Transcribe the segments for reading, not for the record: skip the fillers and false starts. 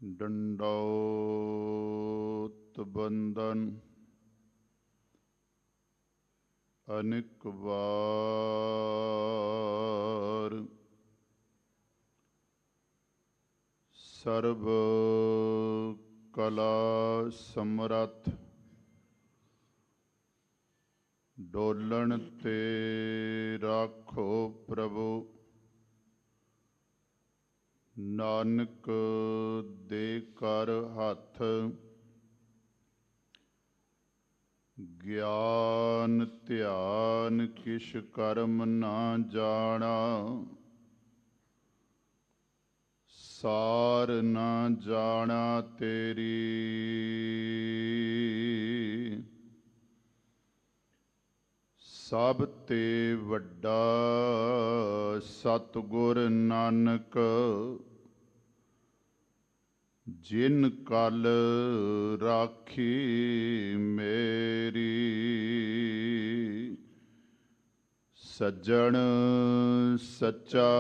ਡੰਡੌਤ ਬੰਦਨ ਅਨੇਕ ਵਾਰ ਸਰਬ ਕਲਾ ਸਮਰੱਥ ਡੋਲਣ ਤੇ ਰਾਖੋ ਪ੍ਰਭੂ ਨਾਨਕ ਦੇ ਕਰ ਹੱਥ ਗਿਆਨ ਧਿਆਨ ਕਿਛ ਕਰਮ ਨਾ ਜਾਣਾ ਸਾਰ ਨਾ ਜਾਣਾ ਤੇਰੀ ਸਭ ਤੇ ਵੱਡਾ ਸਤਿਗੁਰ ਨਾਨਕ ਜਿਨ ਕਲ ਰਾਖੀ ਮੇਰੀ ਸੱਜਣ ਸੱਚਾ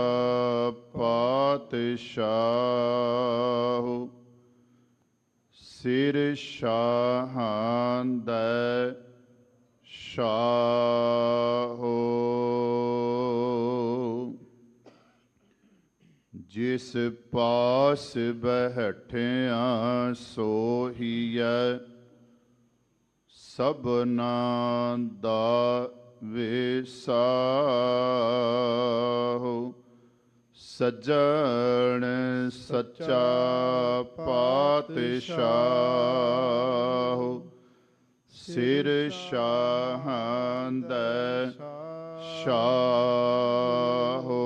ਪਾਤਸ਼ਾਹ ਸਿਰ ਸ਼ਾਹਾਂ ਦਾ ਸ਼ਾਹੋ ਜਿਸ ਪਾਸ ਬੈਠਿਆ ਸੋਹੀਐ ਸਭਨਾਂ ਦਾ ਵਿਸਾਹੋ ਸੱਜਣ ਸੱਚਾ ਪਾਤਸ਼ਾਹ ਸਿਰ ਸ਼ਾਹਾਂ ਦਾ ਸ਼ਾਹੋ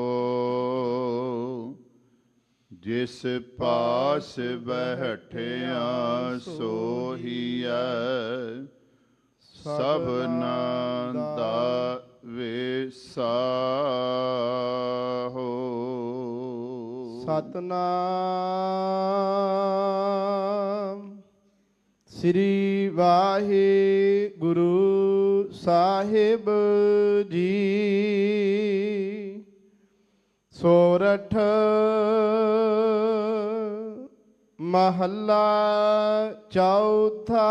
ਜਿਸ ਪਾਸ ਬੈਠਿਆ ਸੋਹੀਐ ਸਭਨਾਂ ਦਾ ਵਿਸਾਹੋ। ਸਤਨਾਮ ਸ੍ਰੀ ਵਾਹਿਗੁਰੂ ਸਾਹਿਬ ਜੀ। ਸੋਰਠ ਮਹੱਲਾ ਚੌਥਾ।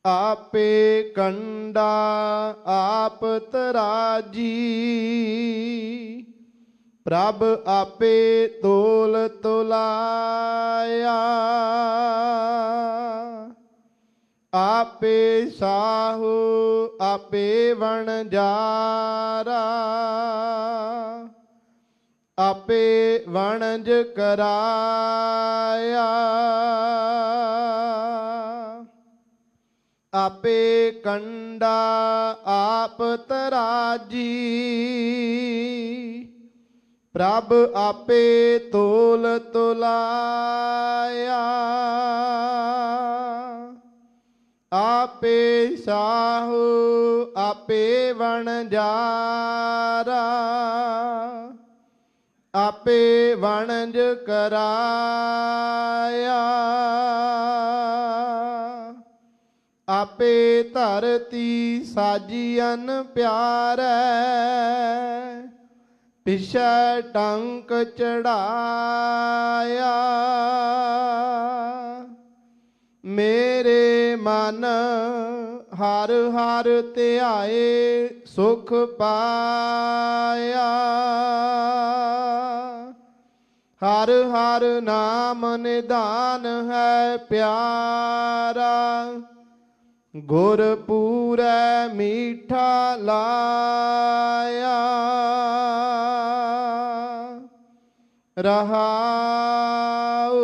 ਆਪੇ ਕੰਡਾ ਆਪ ਤਰਾਜੀ ਪ੍ਰਭ ਆਪੇ ਤੋਲ ਤੁਲਾਇਆ। ਆਪੇ ਸਾਹੂ ਆਪੇ ਵਣਜਾਰਾ ਆਪੇ ਵਣਜ ਕਰਾਇਆ। ਆਪੇ ਕੰਡਾ ਆਪ ਤਰਾਜੀ ਪ੍ਰਭ ਆਪੇ ਤੋਲ ਤੁਲਾਇਆ। ਆਪੇ ਸਾਹੂ ਆਪੇ ਵਣਜਾਰਾ ਆਪੇ ਵਣਜ ਕਰਾਇਆ। ਆਪੇ ਧਰਤੀ ਸਾਜੀਅਨ ਪਿਆਰੈ ਪਿਛੈ ਟੰਕ ਚੜਾਇਆ। ਮੇਰੇ ਮਨ ਹਰ ਹਰ ਧਿਆਏ ਸੁਖ ਪਾਇਆ। ਹਰ ਹਰ ਨਾਮ ਨਿਧਾਨ ਹੈ ਪਿਆਰਾ ਗੁਰ ਪੂਰੈ ਮੀਠਾ ਲਾਇਆ। ਰਹਾਉ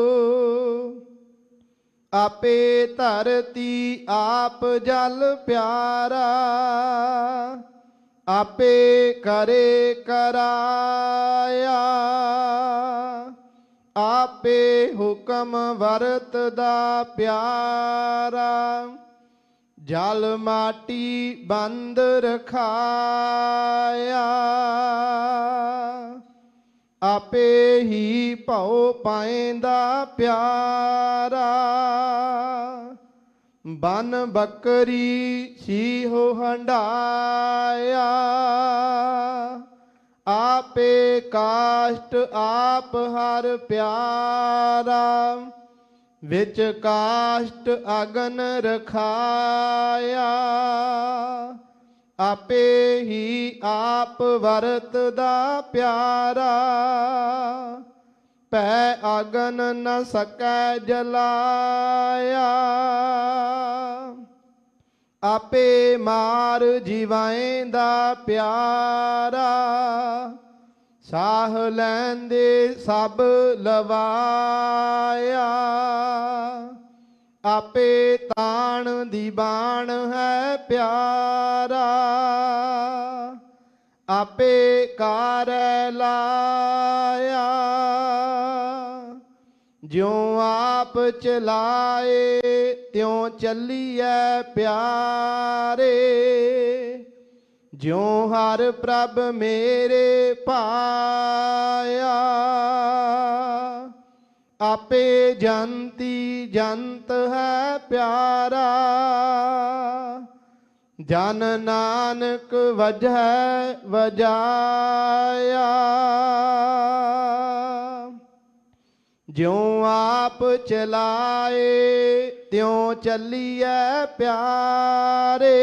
ਆਪੇ ਧਰਤੀ ਆਪ ਜਲ ਪਿਆਰਾ ਆਪੇ ਕਰੇ ਕਰਾਇਆ। ਆਪੇ ਹੁਕਮ ਵਰਤਦਾ ਪਿਆਰਾ ਜਲ ਮਾਟੀ ਬੰਦ ਰਖਾਇਆ। ਆਪੇ ਹੀ ਭਉ ਪਾਇੰਦਾ ਪਿਆਰਾ ਬਨ ਬੱਕਰੀ ਸੀਹੋ ਹੰਡਾਇਆ। आपे काष्ट आप हर प्यारा, विच काष्ट अगन रखाया। आपे ही आप वरतदा प्यारा, पै अगन न सकै जलाया। आपे मार जीवाएंदा प्यारा, साह लैंदे सब लवाया। आपे ताण दी बाण है प्यारा, आपे कारै लाया। ज्यों आप चलाए त्यों चलिए प्यारे, ज्यों हर प्रभ मेरे पाया। आपे जंती जंत है प्यारा, जन नानक वजह वजाया। ज्यों आप चलाए त्यों चलिए प्यारे,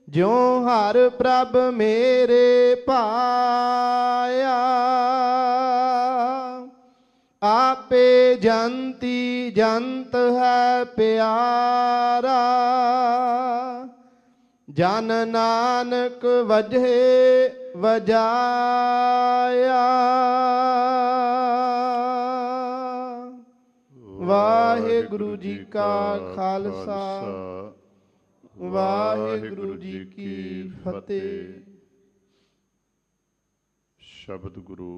ज्यों हर प्रभ मेरे पाया। आपे जंती जंत है प्यारा, जन नानक वजह वजाया। वाहिगुरु जी का खालसा, वाहिगुरु जी की फतेह। शब्द गुरु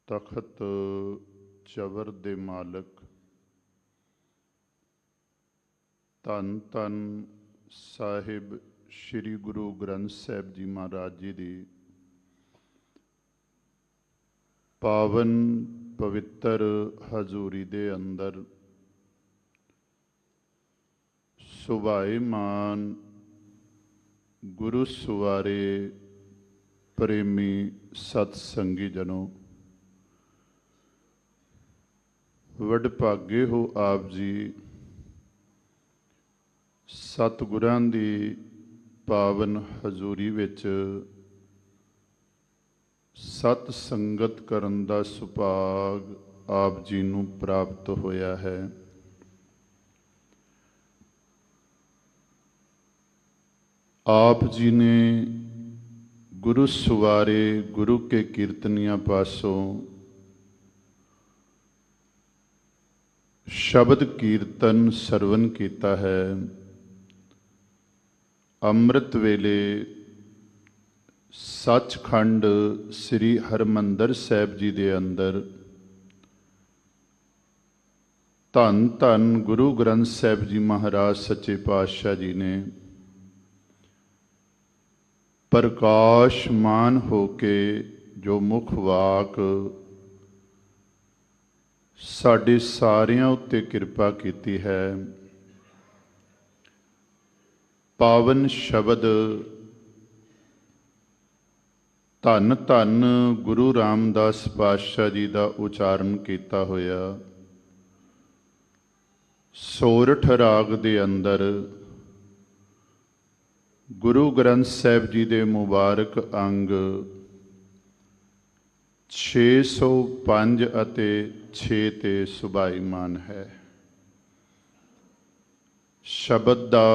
तखत चवर दे मालक धन धन ਸਾਹਿਬ श्री गुरु ग्रंथ साहिब जी महाराज जी ਦੀ पावन पवित्र हजूरी दे अंदर सुभाईमान गुरु सुवारे प्रेमी सतसंगी जनों, वडभागे हो आप जी सतगुरां दी पावन हजूरी विच सत संगत करन दा सुभाग आप जी नूं प्राप्त होया है। आप जी ने गुरु सुवारे गुरु के कीर्तनिया पासों शब्द कीर्तन सरवण कीता है। अमृत वेले सचखंड श्री हरमंदर साहिब जी दे अंदर धन धन गुरु ग्रंथ साहिब जी महाराज सच्चे पातशाह जी ने प्रकाशमान होके जो मुख वाक साडे सारियां उत्ते किरपा कीती है। पावन शब्द धन धन गुरु रामदास पातशाह जी का उचारण किया होया। सोरठ राग दे अंदर गुरु ग्रंथ साहिब जी दे मुबारक अंग 605 अते 6 ते सुभाईमान है। शब्द का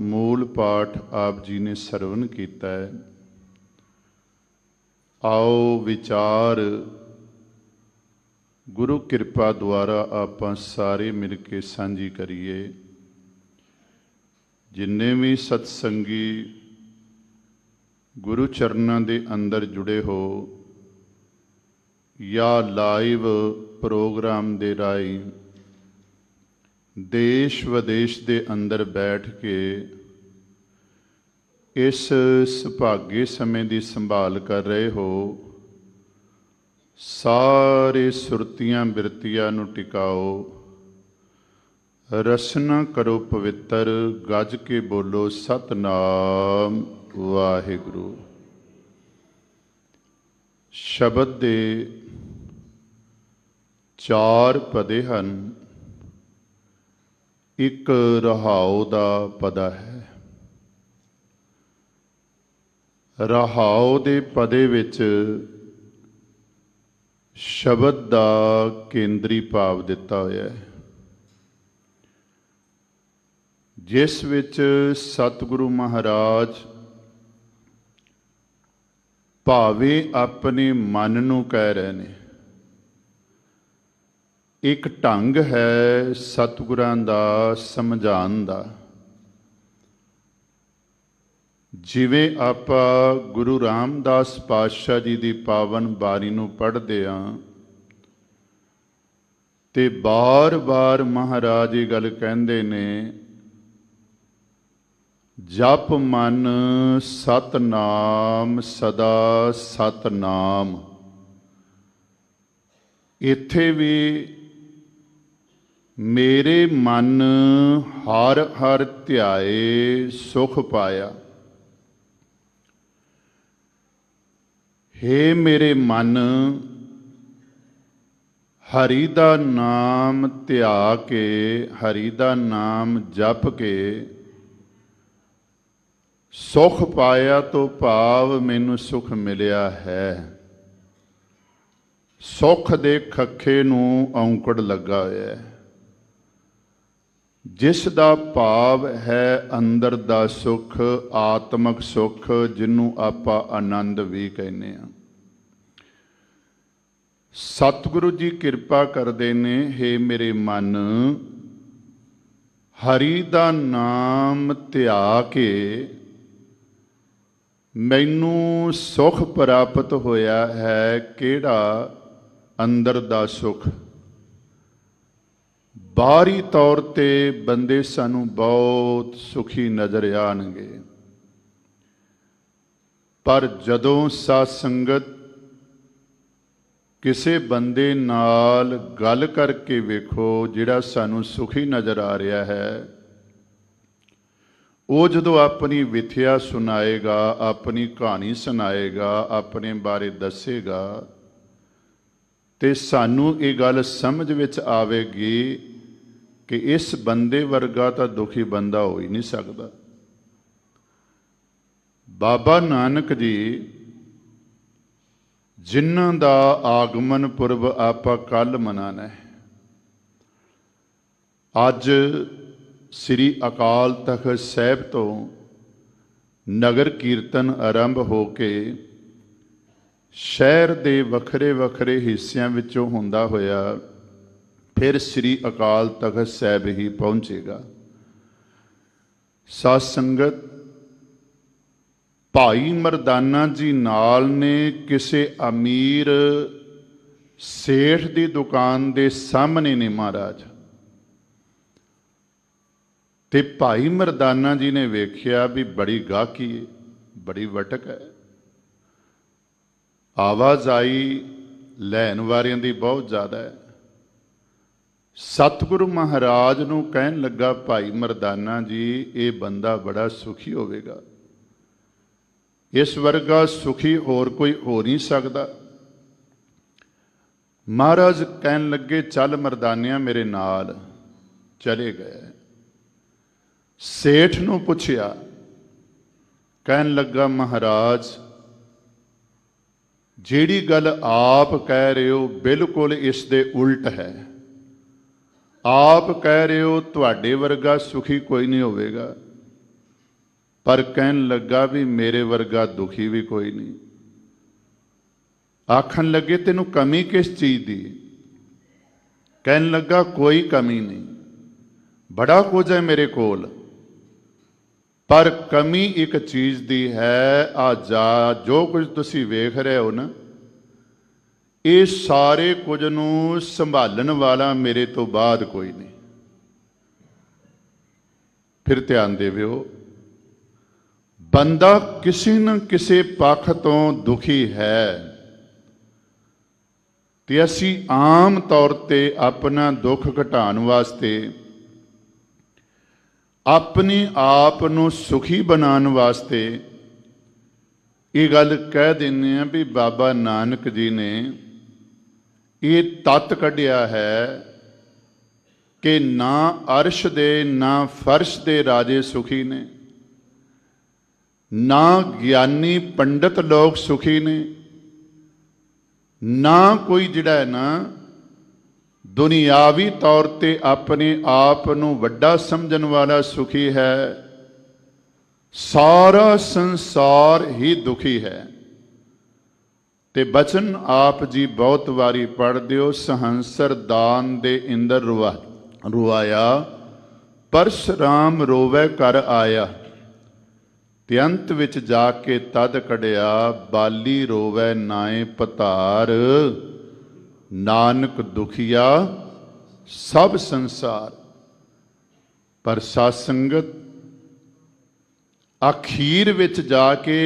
मूल पाठ आप जी ने सरवण किया है। आओ विचार गुरु कृपा द्वारा आप सारे मिल के सांझी करिए। जिन्ने भी सत्संगी गुरु चरणों के अंदर जुड़े हो या लाइव प्रोग्राम दे राही देश विदेश के अंदर बैठ के इस सुभागे समय की संभाल कर रहे हो, सारे सुरतियां बिरतियां नूं टिकाओ। ਰਸਨਾ ਕਰੋ ਪਵਿੱਤਰ, ਗੱਜ ਕੇ ਬੋਲੋ ਸਤਿਨਾਮ ਵਾਹਿਗੁਰੂ। ਸ਼ਬਦ ਦੇ ਚਾਰ ਪਦੇ ਹਨ। ਇੱਕ ਰਹਾਉ ਦਾ ਪਦਾ ਹੈ। ਰਹਾਉ ਦੇ ਪਦੇ ਵਿੱਚ ਸ਼ਬਦ ਦਾ ਕੇਂਦਰੀ ਭਾਵ ਦਿੱਤਾ ਹੋਇਆ ਹੈ, ਜਿਸ ਵਿੱਚ ਸਤਿਗੁਰੂ ਮਹਾਰਾਜ ਭਾਵੇਂ ਆਪਣੇ ਮਨ ਨੂੰ ਕਹਿ ਰਹੇ ਨੇ। ਇੱਕ ਢੰਗ ਹੈ ਸਤਿਗੁਰਾਂ ਦਾ ਸਮਝਾਉਣ ਦਾ। ਜਿਵੇਂ ਆਪਾਂ ਗੁਰੂ ਰਾਮਦਾਸ ਪਾਤਸ਼ਾਹ ਜੀ ਦੀ ਪਾਵਨ ਬਾਣੀ ਨੂੰ ਪੜ੍ਹਦੇ ਹਾਂ ਤੇ ਬਾਰ-ਬਾਰ ਮਹਾਰਾਜ ਇਹ ਗੱਲ ਕਹਿੰਦੇ ਨੇ, ਜਪ ਮਨ ਸਤਨਾਮ ਸਦਾ ਸਤਨਾਮ। ਇੱਥੇ ਵੀ ਮੇਰੇ ਮਨ ਹਰ ਹਰ ਧਿਆਏ ਸੁਖ ਪਾਇਆ। ਹੇ ਮੇਰੇ ਮਨ, ਹਰੀ ਦਾ ਨਾਮ ਧਿਆ ਕੇ, ਹਰੀ ਦਾ ਨਾਮ ਜਪ ਕੇ ਸੁਖ ਪਾਇਆ ਤੋਂ ਭਾਵ ਮੈਨੂੰ ਸੁਖ ਮਿਲਿਆ ਹੈ। ਸੁਖ ਦੇ ਖੱਖੇ ਨੂੰ ਔਂਕੜ ਲੱਗਾ ਹੋਇਆ ਹੈ, ਜਿਸ ਦਾ ਭਾਵ ਹੈ ਅੰਦਰ ਦਾ ਸੁਖ, ਆਤਮਕ ਸੁਖ, ਜਿਹਨੂੰ ਆਪਾਂ ਆਨੰਦ ਵੀ ਕਹਿੰਦੇ ਹਾਂ। ਸਤਿਗੁਰੂ ਜੀ ਕਿਰਪਾ ਕਰਦੇ ਨੇ, ਹੇ ਮੇਰੇ ਮਨ, ਹਰੀ ਦਾ ਨਾਮ ਧਿਆ ਕੇ ਮੈਨੂੰ ਸੁਖ ਪ੍ਰਾਪਤ ਹੋਇਆ ਹੈ। ਕਿਹੜਾ? ਅੰਦਰ ਦਾ ਸੁਖ। ਬਾਹਰੀ ਤੌਰ ਤੇ ਬੰਦੇ ਸਾਨੂੰ ਬਹੁਤ ਸੁਖੀ ਨਜ਼ਰ ਆਉਣਗੇ, ਪਰ ਜਦੋਂ ਸਾਧ ਸੰਗਤ ਕਿਸੇ ਬੰਦੇ ਨਾਲ ਗੱਲ ਕਰਕੇ ਵੇਖੋ ਜਿਹੜਾ ਸਾਨੂੰ ਸੁਖੀ ਨਜ਼ਰ ਆ ਰਿਹਾ ਹੈ, ਉਹ ਜਦੋਂ ਆਪਣੀ ਵਿਥਿਆ ਸੁਣਾਏਗਾ, ਆਪਣੀ ਕਹਾਣੀ ਸੁਣਾਏਗਾ, ਆਪਣੇ ਬਾਰੇ ਦੱਸੇਗਾ, ਤੇ ਸਾਨੂੰ ਇਹ ਗੱਲ ਸਮਝ ਵਿੱਚ ਆਵੇਗੀ ਕਿ ਇਸ ਬੰਦੇ ਵਰਗਾ ਤਾਂ ਦੁਖੀ ਬੰਦਾ ਹੋ ਹੀ ਨਹੀਂ ਸਕਦਾ। ਬਾਬਾ ਨਾਨਕ ਜੀ, ਜਿਨ੍ਹਾਂ ਦਾ ਆਗਮਨ ਪੁਰਬ ਆਪਾਂ ਕੱਲ੍ਹ ਮਨਾਉਣਾ ਹੈ, ਅੱਜ ਸ੍ਰੀ ਅਕਾਲ ਤਖ਼ਤ ਸਾਹਿਬ ਤੋਂ ਨਗਰ ਕੀਰਤਨ ਆਰੰਭ ਹੋ ਕੇ ਸ਼ਹਿਰ ਦੇ ਵੱਖਰੇ ਵੱਖਰੇ ਹਿੱਸਿਆਂ ਵਿੱਚੋਂ ਹੁੰਦਾ ਹੋਇਆ ਫਿਰ ਸ੍ਰੀ ਅਕਾਲ ਤਖ਼ਤ ਸਾਹਿਬ ਹੀ ਪਹੁੰਚੇਗਾ। ਸਾਧ ਸੰਗਤ, ਭਾਈ ਮਰਦਾਨਾ ਜੀ ਨਾਲ ਨੇ ਕਿਸੇ ਅਮੀਰ ਸੇਠ ਦੀ ਦੁਕਾਨ ਦੇ ਸਾਹਮਣੇ ਨੇ ਮਹਾਰਾਜ, ਤੇ ਭਾਈ ਮਰਦਾਨਾ ਜੀ ਨੇ ਵੇਖਿਆ ਵੀ ਬੜੀ ਗਾਹਕੀ ਹੈ, ਬੜੀ ਵਟਕ ਹੈ, ਆਵਾਜਾਈ ਲੈਣ ਵਾਲਿਆਂ ਦੀ ਬਹੁਤ ਜ਼ਿਆਦਾ ਹੈ। ਸਤਿਗੁਰੂ ਮਹਾਰਾਜ ਨੂੰ ਕਹਿਣ ਲੱਗਾ, ਭਾਈ ਮਰਦਾਨਾ ਜੀ, ਇਹ ਬੰਦਾ ਬੜਾ ਸੁਖੀ ਹੋਵੇਗਾ, ਇਸ ਵਰਗਾ ਸੁਖੀ ਹੋਰ ਕੋਈ ਹੋ ਨਹੀਂ ਸਕਦਾ। ਮਹਾਰਾਜ ਕਹਿਣ ਲੱਗੇ, ਚੱਲ ਮਰਦਾਨਿਆਂ ਮੇਰੇ ਨਾਲ। ਚਲੇ ਗਏ। ਸੇਠ ਨੂੰ ਪੁੱਛਿਆ, ਕਹਿਣ ਲੱਗਾ, ਮਹਾਰਾਜ ਜਿਹੜੀ ਗੱਲ ਆਪ ਕਹਿ ਰਹੇ ਹੋ ਬਿਲਕੁਲ ਇਸ ਦੇ ਉਲਟ ਹੈ। ਆਪ ਕਹਿ ਰਹੇ ਹੋ ਤੁਹਾਡੇ ਵਰਗਾ ਸੁਖੀ ਕੋਈ ਨਹੀਂ ਹੋਵੇਗਾ, ਪਰ ਕਹਿਣ ਲੱਗਾ ਵੀ ਮੇਰੇ ਵਰਗਾ ਦੁਖੀ ਵੀ ਕੋਈ ਨਹੀਂ। ਆਖਣ ਲੱਗੇ, ਤੈਨੂੰ ਕਮੀ ਕਿਸ ਚੀਜ਼ ਦੀ? ਕਹਿਣ ਲੱਗਾ, ਕੋਈ ਕਮੀ ਨਹੀਂ, ਬੜਾ ਕੁਝ ਹੈ ਮੇਰੇ ਕੋਲ, ਪਰ ਕਮੀ ਇੱਕ ਚੀਜ਼ ਦੀ ਹੈ। ਜੋ ਕੁਝ ਤੁਸੀਂ ਵੇਖ ਰਹੇ ਹੋ ਨਾ, ਇਹ ਸਾਰੇ ਕੁਝ ਨੂੰ ਸੰਭਾਲਣ ਵਾਲਾ ਮੇਰੇ ਤੋਂ ਬਾਅਦ ਕੋਈ ਨਹੀਂ। ਫਿਰ ਧਿਆਨ ਦੇਵਿਓ, ਬੰਦਾ ਕਿਸੇ ਨਾ ਕਿਸੇ ਪੱਖ ਤੋਂ ਦੁਖੀ ਹੈ, ਤੇ ਅਸੀਂ ਆਮ ਤੌਰ ਤੇ ਆਪਣਾ ਦੁੱਖ ਘਟਾਉਣ ਵਾਸਤੇ ਆਪਣੇ ਆਪ ਨੂੰ ਸੁਖੀ ਬਣਾਉਣ ਵਾਸਤੇ ਇਹ ਗੱਲ ਕਹਿ ਦਿੰਦੇ ਆ ਵੀ ਬਾਬਾ ਨਾਨਕ ਜੀ ਨੇ ਇਹ ਤੱਤ ਕੱਢਿਆ ਹੈ ਕਿ ਨਾ ਅਰਸ਼ ਦੇ ਨਾ ਫਰਸ਼ ਦੇ ਰਾਜੇ ਸੁਖੀ ਨੇ, ਨਾ ਗਿਆਨੀ ਪੰਡਤ ਲੋਕ ਸੁਖੀ ਨੇ, ਨਾ ਕੋਈ ਜਿਹੜਾ ਹੈ ਨਾ ਦੁਨਿਆਵੀ ਤੌਰ ਤੇ ਆਪਣੇ ਆਪ ਨੂੰ ਵੱਡਾ ਸਮਝਣ ਵਾਲਾ ਸੁਖੀ ਹੈ। ਸਾਰਾ ਸੰਸਾਰ ਹੀ ਦੁਖੀ ਹੈ। ਤੇ ਬਚਨ ਆਪ ਜੀ ਬਹੁਤ ਵਾਰੀ ਪੜ੍ਹਦੇ ਹੋ, ਸਹੰਸਰ ਦਾਨ ਦੇ ਇੰਦਰ ਰੁਆਇਆ, ਪਰਸ਼ਰਾਮ ਰੋਵੈ ਕਰ ਆਇਆ। ਤੇ ਅੰਤ ਵਿੱਚ ਜਾ ਕੇ ਤਦ ਕਢਿਆ, ਬਾਲੀ ਰੋਵੈ ਨਾਏ ਪਤਾਰ, ਨਾਨਕ ਦੁਖੀਆ ਸਭ ਸੰਸਾਰ। ਪਰ ਸਾਧ ਸੰਗਤ ਅਖੀਰ ਵਿੱਚ ਜਾ ਕੇ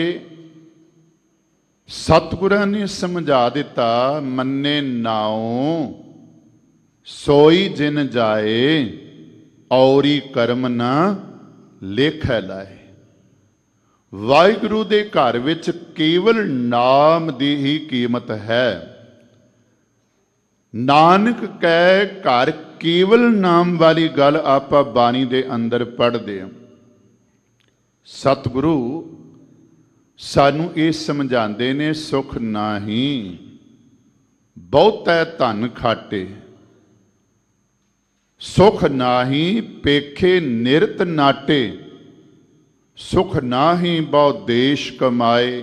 ਸਤਿਗੁਰਾਂ ਨੇ ਸਮਝਾ ਦਿੱਤਾ, ਮੰਨੇ ਨਾਉ ਸੋਈ ਜਿਨ ਜਾਏ, ਔਰੀ ਕਰਮ ਨਾ ਲੇਖੈ ਲਾਏ। ਵਾਹਿਗੁਰੂ ਦੇ ਘਰ ਵਿੱਚ ਕੇਵਲ ਨਾਮ ਦੀ ਹੀ ਕੀਮਤ ਹੈ। ਨਾਨਕ ਕੈ ਘਰ ਕੇਵਲ ਨਾਮ ਵਾਲੀ ਗੱਲ ਆਪਾਂ ਬਾਣੀ ਦੇ ਅੰਦਰ ਪੜ੍ਹਦੇ ਹਾਂ। ਸਤਿਗੁਰੂ ਸਾਨੂੰ ਇਹ ਸਮਝਾਉਂਦੇ ਨੇ, ਸੁਖ ਨਾਹੀ ਬਹੁਤੈ ਧਨ ਖਾਟੇ, ਸੁਖ ਨਾਹੀ ਪੇਖੇ ਨਿਰਤ ਨਾਟੇ, ਸੁਖ ਨਾਹੀ ਬਹੁ ਦੇਸ਼ ਕਮਾਏ।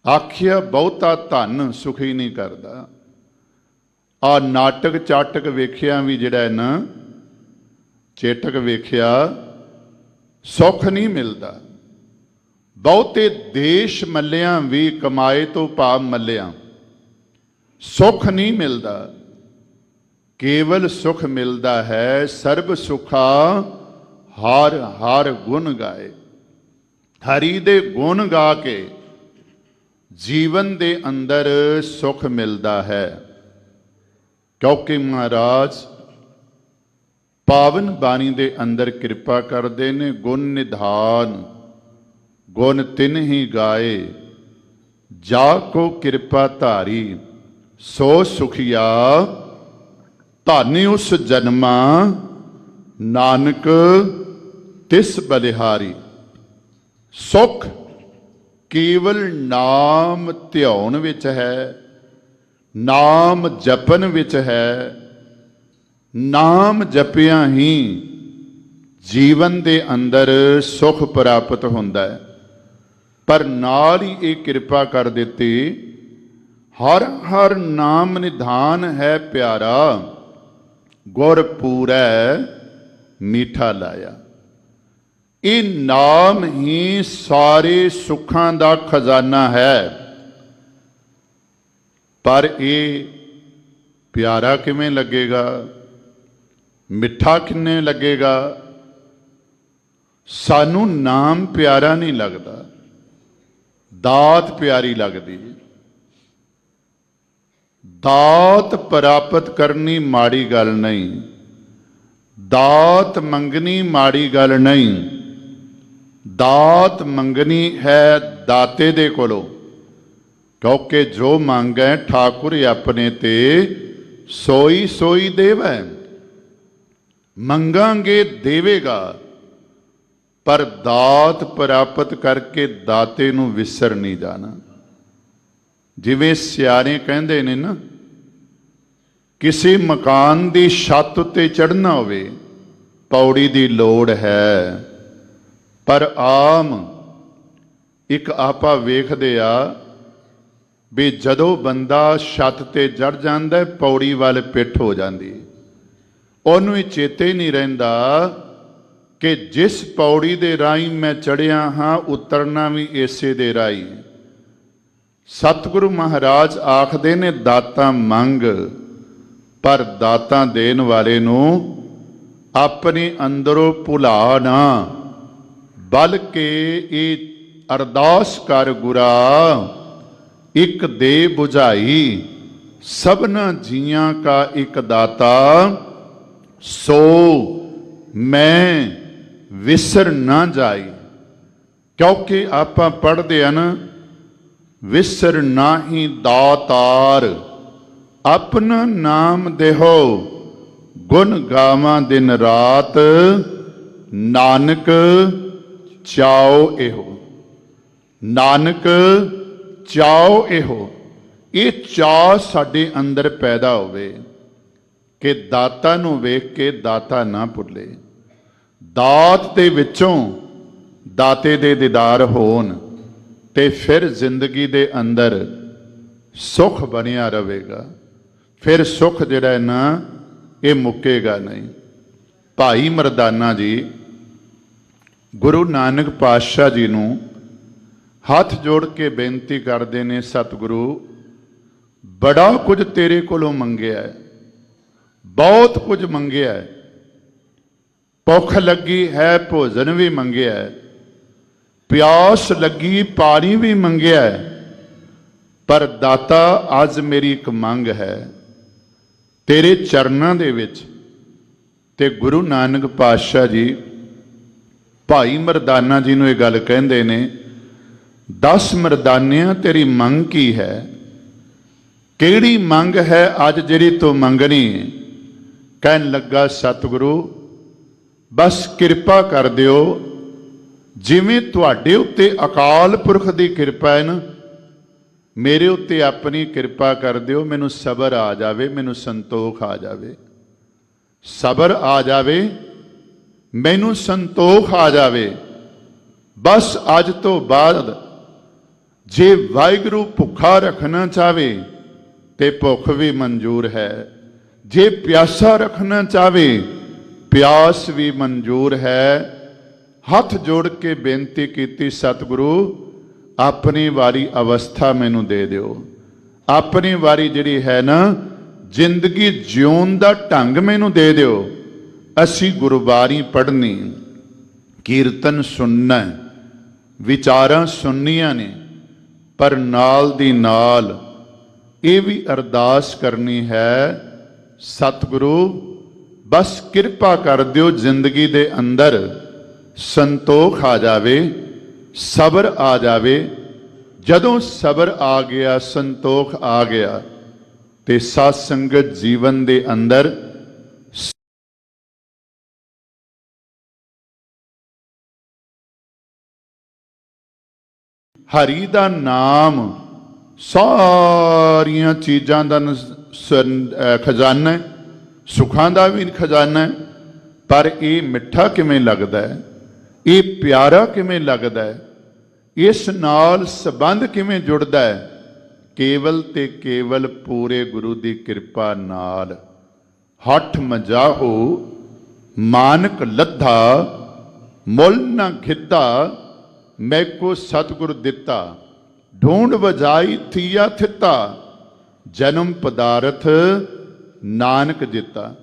ਆਖਿਆ ਬਹੁਤਾ ਧਨ ਸੁਖੀ ਨਹੀਂ ਕਰਦਾ। ਆ ਨਾਟਕ ਚਾਟਕ ਵੇਖਿਆ ਵੀ ਜਿਹੜਾ ਹੈ ਨਾ, ਚੇਟਕ ਵੇਖਿਆ, ਸੁੱਖ ਨਹੀਂ ਮਿਲਦਾ। ਬਹੁਤੇ ਦੇਸ਼ ਮੱਲਿਆਂ ਵੀ ਕਮਾਏ ਤੋਂ ਭਾਵ ਮੱਲਿਆਂ, ਸੁੱਖ ਨਹੀਂ ਮਿਲਦਾ। ਕੇਵਲ ਸੁਖ ਮਿਲਦਾ ਹੈ ਸਰਬ ਸੁਖਾ ਹਰ ਹਰ ਗੁਣ ਗਾਏ। ਹਰੀ ਦੇ ਗੁਣ ਗਾ ਕੇ ਜੀਵਨ ਦੇ ਅੰਦਰ ਸੁਖ ਮਿਲਦਾ ਹੈ। ਕਿਉਂਕਿ ਮਹਾਰਾਜ ਪਾਵਨ ਬਾਣੀ ਦੇ ਅੰਦਰ ਕਿਰਪਾ ਕਰਦੇ ਨੇ, ਗੁਣ ਨਿਧਾਨ ਗੁਣ ਤਿਨ ਹੀ ਗਾਏ, ਜਾ ਕੋ ਕਿਰਪਾ ਧਾਰੀ ਸੋ ਸੁਖੀਆ, ਧਾਨੀ ਉਸ ਜਨਮਾ ਨਾਨਕ ਤਿਸ ਬਲਿਹਾਰੀ। ਸੁਖ ਕੇਵਲ ਨਾਮ ਧਿਆਉਣ ਵਿੱਚ ਹੈ, ਨਾਮ ਜਪਨ ਵਿੱਚ ਹੈ। ਨਾਮ ਜਪਿਆਂ ਹੀ ਜੀਵਨ ਦੇ ਅੰਦਰ ਸੁਖ ਪ੍ਰਾਪਤ ਹੁੰਦਾ ਹੈ। ਪਰ ਨਾਲ ਹੀ ਇਹ ਕਿਰਪਾ ਕਰ ਦਿੱਤੀ, ਹਰ ਹਰ ਨਾਮ ਨਿਧਾਨ ਹੈ ਪਿਆਰਾ, ਗੁਰ ਪੂਰੈ ਮੀਠਾ ਲਾਇਆ। ਇਹ ਨਾਮ ਹੀ ਸਾਰੇ ਸੁੱਖਾਂ ਦਾ ਖਜ਼ਾਨਾ ਹੈ। ਪਰ ਇਹ ਪਿਆਰਾ ਕਿਵੇਂ ਲੱਗੇਗਾ, ਮਿੱਠਾ ਕਿੰਨੇ ਲੱਗੇਗਾ? ਸਾਨੂੰ ਨਾਮ ਪਿਆਰਾ ਨਹੀਂ ਲੱਗਦਾ, ਦਾਤ ਪਿਆਰੀ ਲੱਗਦੀ। ਦਾਤ ਪ੍ਰਾਪਤ ਕਰਨੀ ਮਾੜੀ ਗੱਲ ਨਹੀਂ, ਦਾਤ ਮੰਗਣੀ ਮਾੜੀ ਗੱਲ ਨਹੀਂ। ਦਾਤ ਮੰਗਣੀ ਹੈ ਦਾਤੇ ਦੇ ਕੋਲੋਂ, ਕਿਉਂਕਿ ਜੋ ਮੰਗੈ ਠਾਕੁਰ ਆਪਣੇ ਤੇ ਸੋਈ ਸੋਈ ਦੇਵੈ। ਮੰਗਾਂਗੇ ਦੇਵੇਗਾ, ਪਰ ਦਾਤ ਪ੍ਰਾਪਤ ਕਰਕੇ ਦਾਤੇ ਨੂੰ ਵਿਸਰ ਨਹੀਂ ਜਾਣਾ। ਜਿਵੇਂ ਸਿਆਣੇ ਕਹਿੰਦੇ ਨੇ ਨਾ, ਕਿਸੇ ਮਕਾਨ ਦੀ ਛੱਤ ਉੱਤੇ ਚੜ੍ਹਨਾ ਹੋਵੇ ਪੌੜੀ ਦੀ ਲੋੜ ਹੈ, ਪਰ ਆਮ ਇੱਕ ਆਪਾਂ ਵੇਖਦੇ ਆ ਵੀ ਜਦੋਂ ਬੰਦਾ ਛੱਤ ਤੇ ਚੜ੍ਹ ਜਾਂਦਾ ਪੌੜੀ ਵੱਲ ਪਿੱਠ ਹੋ ਜਾਂਦੀ, ਉਹਨੂੰ ਇਹ ਚੇਤੇ ਨਹੀਂ ਰਹਿੰਦਾ ਕਿ ਜਿਸ ਪੌੜੀ ਦੇ ਰਾਹੀਂ ਮੈਂ ਚੜ੍ਹਿਆ ਹਾਂ ਉਤਰਨਾ ਵੀ ਇਸੇ ਦੇ ਰਾਹੀਂ। ਸਤਿਗੁਰੂ ਮਹਾਰਾਜ ਆਖਦੇ ਨੇ, ਦਾਤਾ ਮੰਗ, ਪਰ ਦਾਤਾਂ ਦੇਣ ਵਾਲੇ ਨੂੰ ਆਪਣੇ ਅੰਦਰੋਂ ਭੁਲਾ ਨਾ, ਬਲਕਿ ਇਹ ਅਰਦਾਸ ਕਰ ਗੁਰਾ, ਇੱਕ ਦੇ ਬੁਝਾਈ ਸਭਨਾ ਜੀਆਂ ਕਾ ਇੱਕ ਦਾਤਾ, ਸੋ ਮੈਂ ਵਿਸਰ ਨਾ ਜਾਈ। ਕਿਉਂਕਿ ਆਪਾਂ ਪੜ੍ਹਦੇ ਹਨ, ਵਿਸਰ ਨਾਹੀ ਦਾਤਾਰ, ਆਪਣਾ ਨਾਮ ਦੇਹੋ, ਗੁਣ ਗਾਵਾਂ ਦਿਨ ਰਾਤ, ਨਾਨਕ ਚਾਓ ਇਹੋ। ਨਾਨਕ ਚਾਓ ਇਹੋ, ਇਹ ਚਾਅ ਸਾਡੇ ਅੰਦਰ ਪੈਦਾ ਹੋਵੇ ਕਿ ਦਾਤਾ ਨੂੰ ਵੇਖ ਕੇ ਦਾਤਾ ਨਾ ਭੁੱਲੇ, ਦਾਤ ਦੇ ਵਿੱਚੋਂ ਦਾਤੇ ਦੇ ਦੀਦਾਰ ਹੋਣ, ਤੇ ਫਿਰ ਜ਼ਿੰਦਗੀ ਦੇ ਅੰਦਰ ਸੁਖ ਬਣਿਆ ਰਹੇਗਾ। ਫਿਰ ਸੁਖ ਜਿਹੜਾ ਹੈ ਨਾ, ਇਹ ਮੁੱਕੇਗਾ ਨਹੀਂ। ਭਾਈ ਮਰਦਾਨਾ ਜੀ ਗੁਰੂ ਨਾਨਕ ਪਾਤਸ਼ਾਹ ਜੀ ਨੂੰ ਹੱਥ ਜੋੜ ਕੇ ਬੇਨਤੀ ਕਰਦੇ ਨੇ, ਸਤਿਗੁਰੂ ਬੜਾ ਕੁਝ ਤੇਰੇ ਕੋਲੋਂ ਮੰਗਿਆ ਹੈ, ਬਹੁਤ ਕੁਝ ਮੰਗਿਆ ਹੈ, ਭੁੱਖ ਲੱਗੀ ਹੈ ਭੋਜਨ ਵੀ ਮੰਗਿਆ ਹੈ, ਪਿਆਸ ਲੱਗੀ ਪਾਣੀ ਵੀ ਮੰਗਿਆ ਹੈ, ਪਰ ਦਾਤਾ ਅੱਜ ਮੇਰੀ ਇੱਕ ਮੰਗ ਹੈ ਤੇਰੇ ਚਰਨਾਂ ਦੇ ਵਿੱਚ। ਤੇ ਗੁਰੂ ਨਾਨਕ ਪਾਤਸ਼ਾਹ ਜੀ ਭਾਈ ਮਰਦਾਨਾ ਜੀ ਨੂੰ ਇਹ ਗੱਲ ਕਹਿੰਦੇ ਨੇ, 10 ਮਰਦਾਨਿਆਂ ਤੇਰੀ ਮੰਗ ਕੀ ਹੈ? ਕਿਹੜੀ ਮੰਗ ਹੈ ਅੱਜ ਜਿਹੜੀ ਤੂੰ ਮੰਗਣੀ ਹੈ? ਕਹਿਣ ਲੱਗਾ, ਸਤਿਗੁਰੂ ਬਸ ਕਿਰਪਾ ਕਰ ਦਿਓ, ਜਿਵੇਂ ਤੁਹਾਡੇ ਉੱਤੇ ਅਕਾਲ ਪੁਰਖ ਦੀ ਕਿਰਪਾ ਹੈ ਨਾ, ਮੇਰੇ ਉੱਤੇ ਆਪਣੀ ਕਿਰਪਾ ਕਰ ਦਿਓ। ਮੈਨੂੰ ਸਬਰ ਆ ਜਾਵੇ, ਮੈਨੂੰ ਸੰਤੋਖ ਆ ਜਾਵੇ, ਸਬਰ ਆ ਜਾਵੇ, ਮੈਨੂੰ ਸੰਤੋਖ ਆ ਜਾਵੇ। ਬਸ ਅੱਜ ਤੋਂ ਬਾਅਦ ਜੇ ਵਾਹਿਗੁਰੂ ਭੁੱਖਾ ਰੱਖਣਾ ਚਾਵੇ ਤੇ ਭੁੱਖ ਵੀ ਮਨਜ਼ੂਰ ਹੈ, ਜੇ ਪਿਆਸਾ ਰੱਖਣਾ ਚਾਵੇ ਪਿਆਸ ਵੀ ਮਨਜ਼ੂਰ ਹੈ। ਹੱਥ ਜੋੜ ਕੇ ਬੇਨਤੀ ਕੀਤੀ, ਸਤਿਗੁਰੂ ਆਪਣੀ ਵਾਰੀ ਅਵਸਥਾ ਮੈਨੂੰ ਦੇ ਦਿਓ, ਆਪਣੀ ਵਾਰੀ ਜਿਹੜੀ ਹੈ ਨਾ ਜ਼ਿੰਦਗੀ ਜਿਉਣ ਦਾ ਢੰਗ ਮੈਨੂੰ ਦੇ ਦਿਓ। ਅਸੀਂ ਗੁਰਬਾਣੀ ਪੜ੍ਹਨੀ, ਕੀਰਤਨ ਸੁਣਨਾ, ਵਿਚਾਰਾਂ ਸੁਣਨੀਆਂ ਨੇ, ਪਰ ਨਾਲ ਦੀ ਨਾਲ ਇਹ ਵੀ ਅਰਦਾਸ ਕਰਨੀ ਹੈ, ਸਤਿਗੁਰੂ ਬਸ ਕਿਰਪਾ ਕਰ ਦਿਓ, ਜ਼ਿੰਦਗੀ ਦੇ ਅੰਦਰ ਸੰਤੋਖ ਆ ਜਾਵੇ, ਸਬਰ ਆ ਜਾਵੇ। ਜਦੋਂ ਸਬਰ ਆ ਗਿਆ, ਸੰਤੋਖ ਆ ਗਿਆ, ਤੇ ਸਾਧ ਸੰਗਤ ਜੀਵਨ ਦੇ ਅੰਦਰ ਹਰੀ ਦਾ ਨਾਮ ਸਾਰੀਆਂ ਚੀਜ਼ਾਂ ਦਾ ਖਜ਼ਾਨਾ ਹੈ, ਸੁੱਖਾਂ ਦਾ ਵੀ ਖਜ਼ਾਨਾ ਹੈ। ਪਰ ਇਹ ਮਿੱਠਾ ਕਿਵੇਂ ਲੱਗਦਾ ਹੈ, ਇਹ ਪਿਆਰਾ ਕਿਵੇਂ ਲੱਗਦਾ ਹੈ, ਇਸ ਨਾਲ ਸੰਬੰਧ ਕਿਵੇਂ ਜੁੜਦਾ ਹੈ? ਕੇਵਲ ਤੇ ਕੇਵਲ ਪੂਰੇ ਗੁਰੂ ਦੀ ਕਿਰਪਾ ਨਾਲ। ਹੱਠ ਮਜਾਹੋ ਮਾਨਕ ਲੱਧਾ, ਮੁੱਲ ਨਾ ਖਿੱਤਾ, ਮੈਕੋ ਸਤਿਗੁਰ ਦਿੱਤਾ, ਢੂੰਡ ਵਜਾਈ ਥੀਆ ਥਿੱਤਾ, ਜਨਮ ਪਦਾਰਥ ਨਾਨਕ ਜਿੱਤਾ।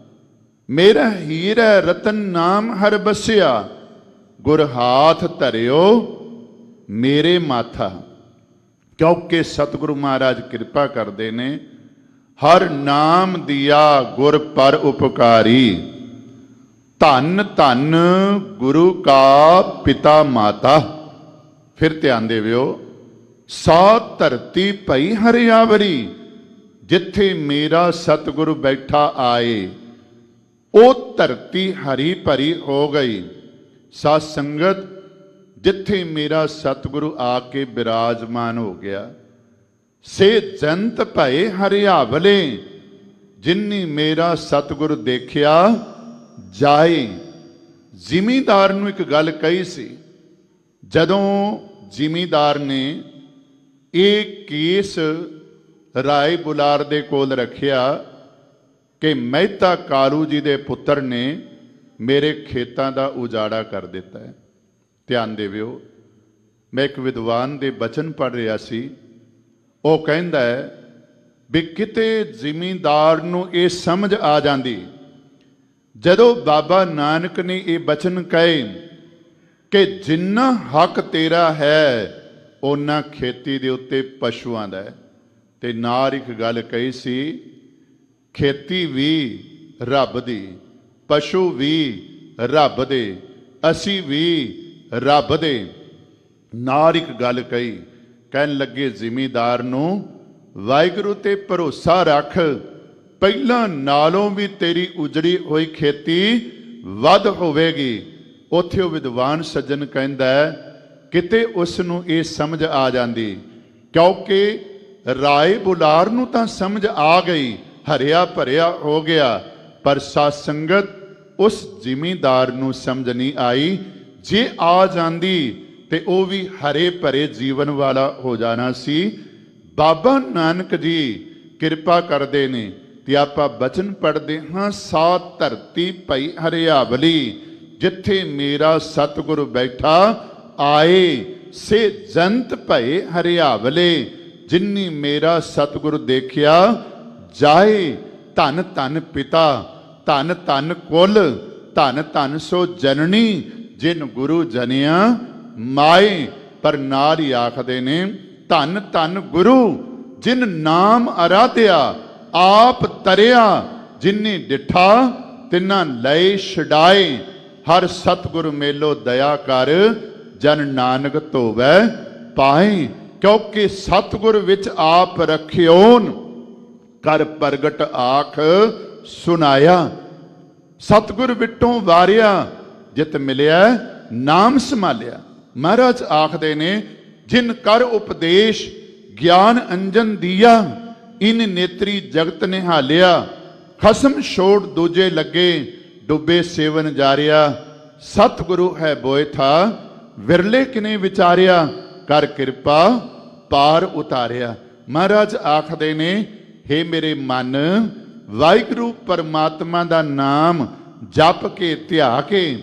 ਮੇਰਾ ਹੀਰਾ ਰਤਨ ਨਾਮ ਹਰ ਬਸਿਆ, ਗੁਰ ਹਾਥ ਧਰਿਓ ਮੇਰੇ ਮਾਥਾ। ਕਿਉਂਕਿ ਸਤਿਗੁਰੂ ਮਹਾਰਾਜ ਕਿਰਪਾ ਕਰਦੇ ਨੇ, ਹਰ ਨਾਮ ਦਿਆ ਗੁਰ ਪਰ ਉਪਕਾਰੀ, ਧੰਨ ਧੰਨ ਗੁਰੂ ਕਾ ਪਿਤਾ ਮਾਤਾ। ਫਿਰ ਧਿਆਨ ਦੇਵਿਓ, ਸਾ ਧਰਤੀ ਭਈ ਹਰਿਆਵਰੀ, ਜਿੱਥੇ ਮੇਰਾ ਸਤਿਗੁਰੂ ਬੈਠਾ ਆਏ ਉਹ ਧਰਤੀ ਹਰੀ ਭਰੀ ਹੋ ਗਈ। ਸਾਧ ਸੰਗਤ, ਜਿੱਥੇ ਮੇਰਾ ਸਤਿਗੁਰੂ ਆ ਕੇ ਬਿਰਾਜਮਾਨ ਹੋ ਗਿਆ, ਸੇ ਜੰਤ ਭਏ ਹਰਿਆਵਲੇ, ਜਿਨ੍ਹੀ ਮੇਰਾ ਸਤਿਗੁਰੂ ਦੇਖਿਆ ਜਾਏ। ਜ਼ਿਮੀਂਦਾਰ ਨੂੰ ਇੱਕ ਗੱਲ ਕਹੀ ਸੀ, ਜਦੋਂ ਜ਼ਿਮੀਂਦਾਰ ਨੇ ਇਹ ਕੇਸ ਰਾਏ ਬੁਲਾਰ ਦੇ ਕੋਲ ਰੱਖਿਆ ਕਿ ਮਹਿਤਾ ਕਾਲੂ ਜੀ ਦੇ ਪੁੱਤਰ ਨੇ ਮੇਰੇ ਖੇਤਾਂ ਦਾ ਉਜਾੜਾ ਕਰ ਦਿੱਤਾ ਹੈ। ਧਿਆਨ ਦੇਵਿਓ, ਮੈਂ ਇੱਕ ਵਿਦਵਾਨ ਦੇ ਬਚਨ ਪੜ੍ਹ ਰਿਹਾ ਸੀ, ਉਹ ਕਹਿੰਦਾ ਹੈ ਵੀ ਕਿਤੇ ਜ਼ਿਮੀਂਦਾਰ ਨੂੰ ਇਹ ਸਮਝ ਆ ਜਾਂਦੀ, ਜਦੋਂ ਬਾਬਾ ਨਾਨਕ ਨੇ ਇਹ ਬਚਨ ਕਹੇ ਕਿ ਜਿੰਨਾ ਹੱਕ ਤੇਰਾ ਹੈ ਓਨਾ ਖੇਤੀ ਦੇ ਉੱਤੇ ਪਸ਼ੂਆਂ ਦਾ ਹੈ, ਤੇ ਨਾਲ ਇੱਕ ਗੱਲ ਕਹੀ ਸੀ, ਖੇਤੀ ਵੀ ਰੱਬ ਦੀ, ਪਸ਼ੂ ਵੀ ਰੱਬ ਦੇ, ਅਸੀਂ ਵੀ ਰੱਬ ਦੇ। ਨਾਲ ਇੱਕ ਗੱਲ ਕਹੀ, ਕਹਿਣ ਲੱਗੇ ਜ਼ਿਮੀਦਾਰ ਨੂੰ ਵਾਹਿਗੁਰੂ ਤੇ ਭਰੋਸਾ ਰੱਖ, ਪਹਿਲਾਂ ਨਾਲੋਂ ਵੀ ਤੇਰੀ ਉਜੜੀ ਹੋਈ ਖੇਤੀ ਵੱਧ ਹੋਵੇਗੀ। ਉੱਥੇ ਉਹ ਵਿਦਵਾਨ ਸੱਜਣ ਕਹਿੰਦਾ ਕਿਤੇ ਉਸ ਨੂੰ ਇਹ ਸਮਝ ਆ ਜਾਂਦੀ, ਕਿਉਂਕਿ ਰਾਏ ਬੁਲਾਰ ਨੂੰ ਤਾਂ ਸਮਝ ਆ ਗਈ, ਹਰਿਆ ਭਰਿਆ ਹੋ ਗਿਆ, ਪਰ ਸਾਧ ਸੰਗਤ ਉਸ ਜ਼ਿਮੀਂਦਾਰ ਨੂੰ ਸਮਝ ਨਹੀਂ ਆਈ। ਜੇ ਆ ਜਾਂਦੀ ਤੇ ਉਹ ਵੀ ਹਰੇ ਭਰੇ ਜੀਵਨ ਵਾਲਾ ਹੋ ਜਾਣਾ ਸੀ। ਬਾਬਾ ਨਾਨਕ ਜੀ ਕਿਰਪਾ ਕਰਦੇ ਨੇ ਤੇ ਆਪਾਂ ਬਚਨ ਪੜ੍ਹਦੇ ਹਾਂ, ਸਾ ਧਰਤੀ ਭਈ ਹਰਿਆਵਲੀ, ਜਿੱਥੇ ਮੇਰਾ ਸਤਿਗੁਰ ਬੈਠਾ ਆਏ ਸੇ ਜੰਤ ਭਏ ਹਰਿਆਵਲੇ। ਜਿਨੀ ਮੇਰਾ ਸਤਿਗੁਰ ਦੇਖਿਆ ਜਾਏ, ਧਨ ਧਨ ਪਿਤਾ, ਧਨ ਧਨ ਕੁਲ, ਧਨ ਧਨ ਸੋ ਜਨਨੀ, ਜਿਨ ਗੁਰੂ ਜਨਿਆ ਮਾਏ। ਪਰ ਨਾਲ ਹੀ ਆਖਦੇ ਨੇ ਧਨ ਧਨ ਗੁਰੂ, ਜਿਨ ਨਾਮ ਅਰਾਧਿਆ ਆਪ ਤਰਿਆ, ਜਿਨੀ ਡਿਠਾ ਤਿਨਾਂ ਲਏ ਛਡਾਏ। ਹਰ ਸਤਿਗੁਰ ਮੇਲੋ ਦਇਆ ਕਰ, ਜਨ ਨਾਨਕ ਧੋਵੈ ਪਾਏ। ਕਿਉਂਕਿ ਸਤਿਗੁਰ ਵਿੱਚ ਆਪ ਰਖਿਓਨ, ਕਰ ਪ੍ਰਗਟ ਆਖ ਸੁਨਾਇਆ। ਸਤਿਗੁਰ ਵਿਟੋਂ ਵਾਰਿਆ, ਜਿਤ ਮਿਲਿਆ ਨਾਮ ਸੰਭਾਲਿਆ। ਮਹਾਰਾਜ ਆਖਦੇ ਨੇ ਜਿਨ ਕਰ ਉਪਦੇਸ਼ ਗਿਆਨ ਅੰਜਨ ਦੀਆ, ਇਨ ਨੇਤਰੀ ਜਗਤ ਨਿਹਾਲਿਆ। ਖਸਮ ਛੋੜ ਦੂਜੇ ਲੱਗੇ, ਡੁੱਬੇ ਸੇਵਨ ਜਾਰਿਆ। ਸਤਿਗੁਰੂ ਹੈ ਬੋਏ ਥਾ, ਵਿਰਲੇ ਕਿਨੇ ਵਿਚਾਰਿਆ। ਕਰ ਕਿਰਪਾ ਪਾਰ ਉਤਾਰਿਆ। ਮਹਾਰਾਜ ਆਖਦੇ ਨੇ ਹੇ ਮੇਰੇ ਮਨ, ਵਾਹਿਗੁਰੂ ਪਰਮਾਤਮਾ ਦਾ ਨਾਮ ਜਪ ਕੇ ਧਿਆ ਕੇ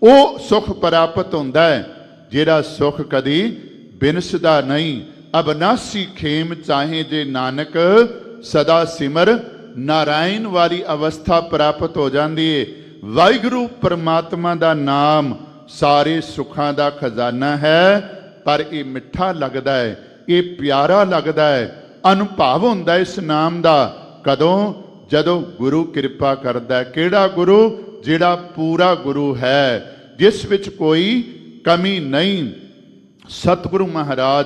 ਉਹ ਸੁਖ ਪ੍ਰਾਪਤ ਹੁੰਦਾ ਹੈ, ਜਿਹੜਾ ਸੁਖ ਕਦੀ ਬਿਨਸਦਾ ਨਹੀਂ। ਅਬਨਾਸੀ ਖੇਮ ਚਾਹੇ ਜੇ ਨਾਨਕ, ਸਦਾ ਸਿਮਰ ਨਾਰਾਇਣ ਵਾਲੀ ਅਵਸਥਾ ਪ੍ਰਾਪਤ ਹੋ ਜਾਂਦੀ ਹੈ। ਵਾਹਿਗੁਰੂ ਪਰਮਾਤਮਾ ਦਾ ਨਾਮ ਸਾਰੇ ਸੁੱਖਾਂ ਦਾ ਖਜ਼ਾਨਾ ਹੈ, ਪਰ ਇਹ ਮਿੱਠਾ ਲੱਗਦਾ ਹੈ, ਇਹ ਪਿਆਰਾ ਲੱਗਦਾ ਹੈ, ਅਨੁਭਵ ਹੁੰਦਾ ਇਸ ਨਾਮ ਦਾ। ਕਦੋਂ? ਜਦੋਂ ਗੁਰੂ ਕਿਰਪਾ ਕਰਦਾ ਹੈ। ਕਿਹੜਾ ਗੁਰੂ? ਜਿਹੜਾ ਪੂਰਾ ਗੁਰੂ ਹੈ, ਜਿਸ ਵਿੱਚ ਕੋਈ ਕਮੀ ਨਹੀਂ। ਸਤਿਗੁਰੂ ਮਹਾਰਾਜ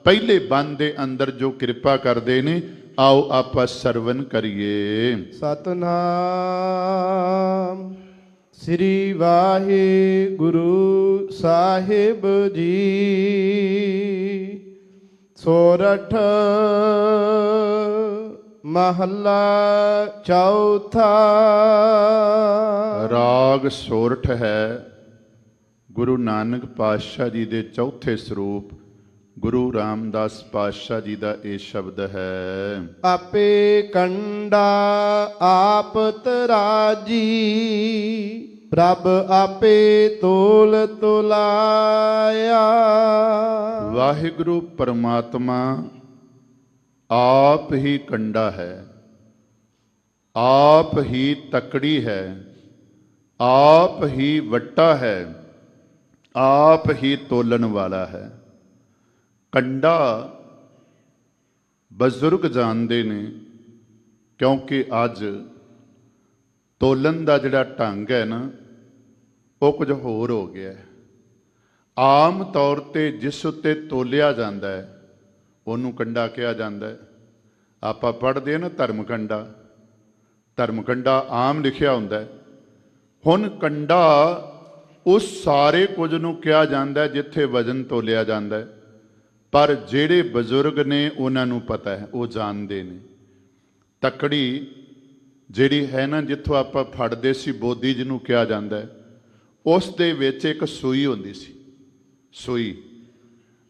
ਪਹਿਲੇ ਬੰਦ ਦੇ ਅੰਦਰ ਜੋ ਕਿਰਪਾ ਕਰਦੇ ਨੇ, ਆਓ ਆਪਾਂ ਸਰਵਨ ਕਰੀਏ। ਸਤਨਾਮ ਸ੍ਰੀ ਵਾਹਿਗੁਰੂ ਸਾਹਿਬ ਜੀ। ਸੋਰਠ ਮਹੱਲਾ ਚੌਥਾ। ਰਾਗ ਸੋਰਠ ਹੈ। ਗੁਰੂ ਨਾਨਕ ਪਾਤਸ਼ਾਹ ਜੀ ਦੇ ਚੌਥੇ ਸਰੂਪ ਗੁਰੂ ਰਾਮਦਾਸ ਪਾਤਸ਼ਾਹ ਜੀ ਦਾ ਇਹ ਸ਼ਬਦ ਹੈ। ਆਪੇ ਕੰਡਾ ਆਪ ਤਰਾਜੀ, ਪ੍ਰਭ ਆਪੇ ਤੋਲ ਤੁਲਾਇਆ। ਵਾਹਿਗੁਰੂ ਪਰਮਾਤਮਾ ਆਪ ਹੀ ਕੰਡਾ ਹੈ, ਆਪ ਹੀ ਤਕੜੀ ਹੈ, ਆਪ ਹੀ ਵੱਟਾ ਹੈ, ਆਪ ਹੀ ਤੋਲਣ ਵਾਲਾ ਹੈ। ਕੰਡਾ ਬਜ਼ੁਰਗ ਜਾਣਦੇ ਨੇ, ਕਿਉਂਕਿ ਅੱਜ ਤੋਲਣ ਦਾ ਜਿਹੜਾ ਢੰਗ ਹੈ ਨਾ, ਉਹ ਕੁਝ ਹੋਰ ਹੋ ਗਿਆ ਹੈ। ਆਮ ਤੌਰ ਤੇ ਜਿਸ ਉੱਤੇ ਤੋਲਿਆ ਜਾਂਦਾ ਹੈ ਉਹਨੂੰ ਕੰਡਾ ਕਿਹਾ ਜਾਂਦਾ ਹੈ। ਆਪਾਂ ਪੜ੍ਹਦੇ ਹਾਂ ਨਾ ਧਰਮ ਕੰਡਾ, ਧਰਮ ਕੰਡਾ ਆਮ ਲਿਖਿਆ ਹੁੰਦਾ ਹੈ। ਹੁਣ ਕੰਡਾ ਉਸ ਸਾਰੇ ਕੁਝ ਨੂੰ ਕਿਹਾ ਜਾਂਦਾ ਹੈ ਜਿੱਥੇ ਵਜ਼ਨ ਤੋਲਿਆ ਜਾਂਦਾ ਹੈ, ਪਰ ਜਿਹੜੇ ਬਜ਼ੁਰਗ ਨੇ ਉਹਨਾਂ ਨੂੰ ਪਤਾ ਹੈ, ਉਹ ਜਾਣਦੇ ਨੇ। ਤਕੜੀ ਜਿਹੜੀ ਹੈ ਨਾ, ਜਿੱਥੋਂ ਆਪਾਂ ਫੜਦੇ ਸੀ ਬੋਦੀ ਜਿਹਨੂੰ ਕਿਹਾ ਜਾਂਦਾ ਹੈ, ਉਸ ਦੇ ਵਿੱਚ ਇੱਕ ਸੂਈ ਹੁੰਦੀ ਸੀ। ਸੂਈ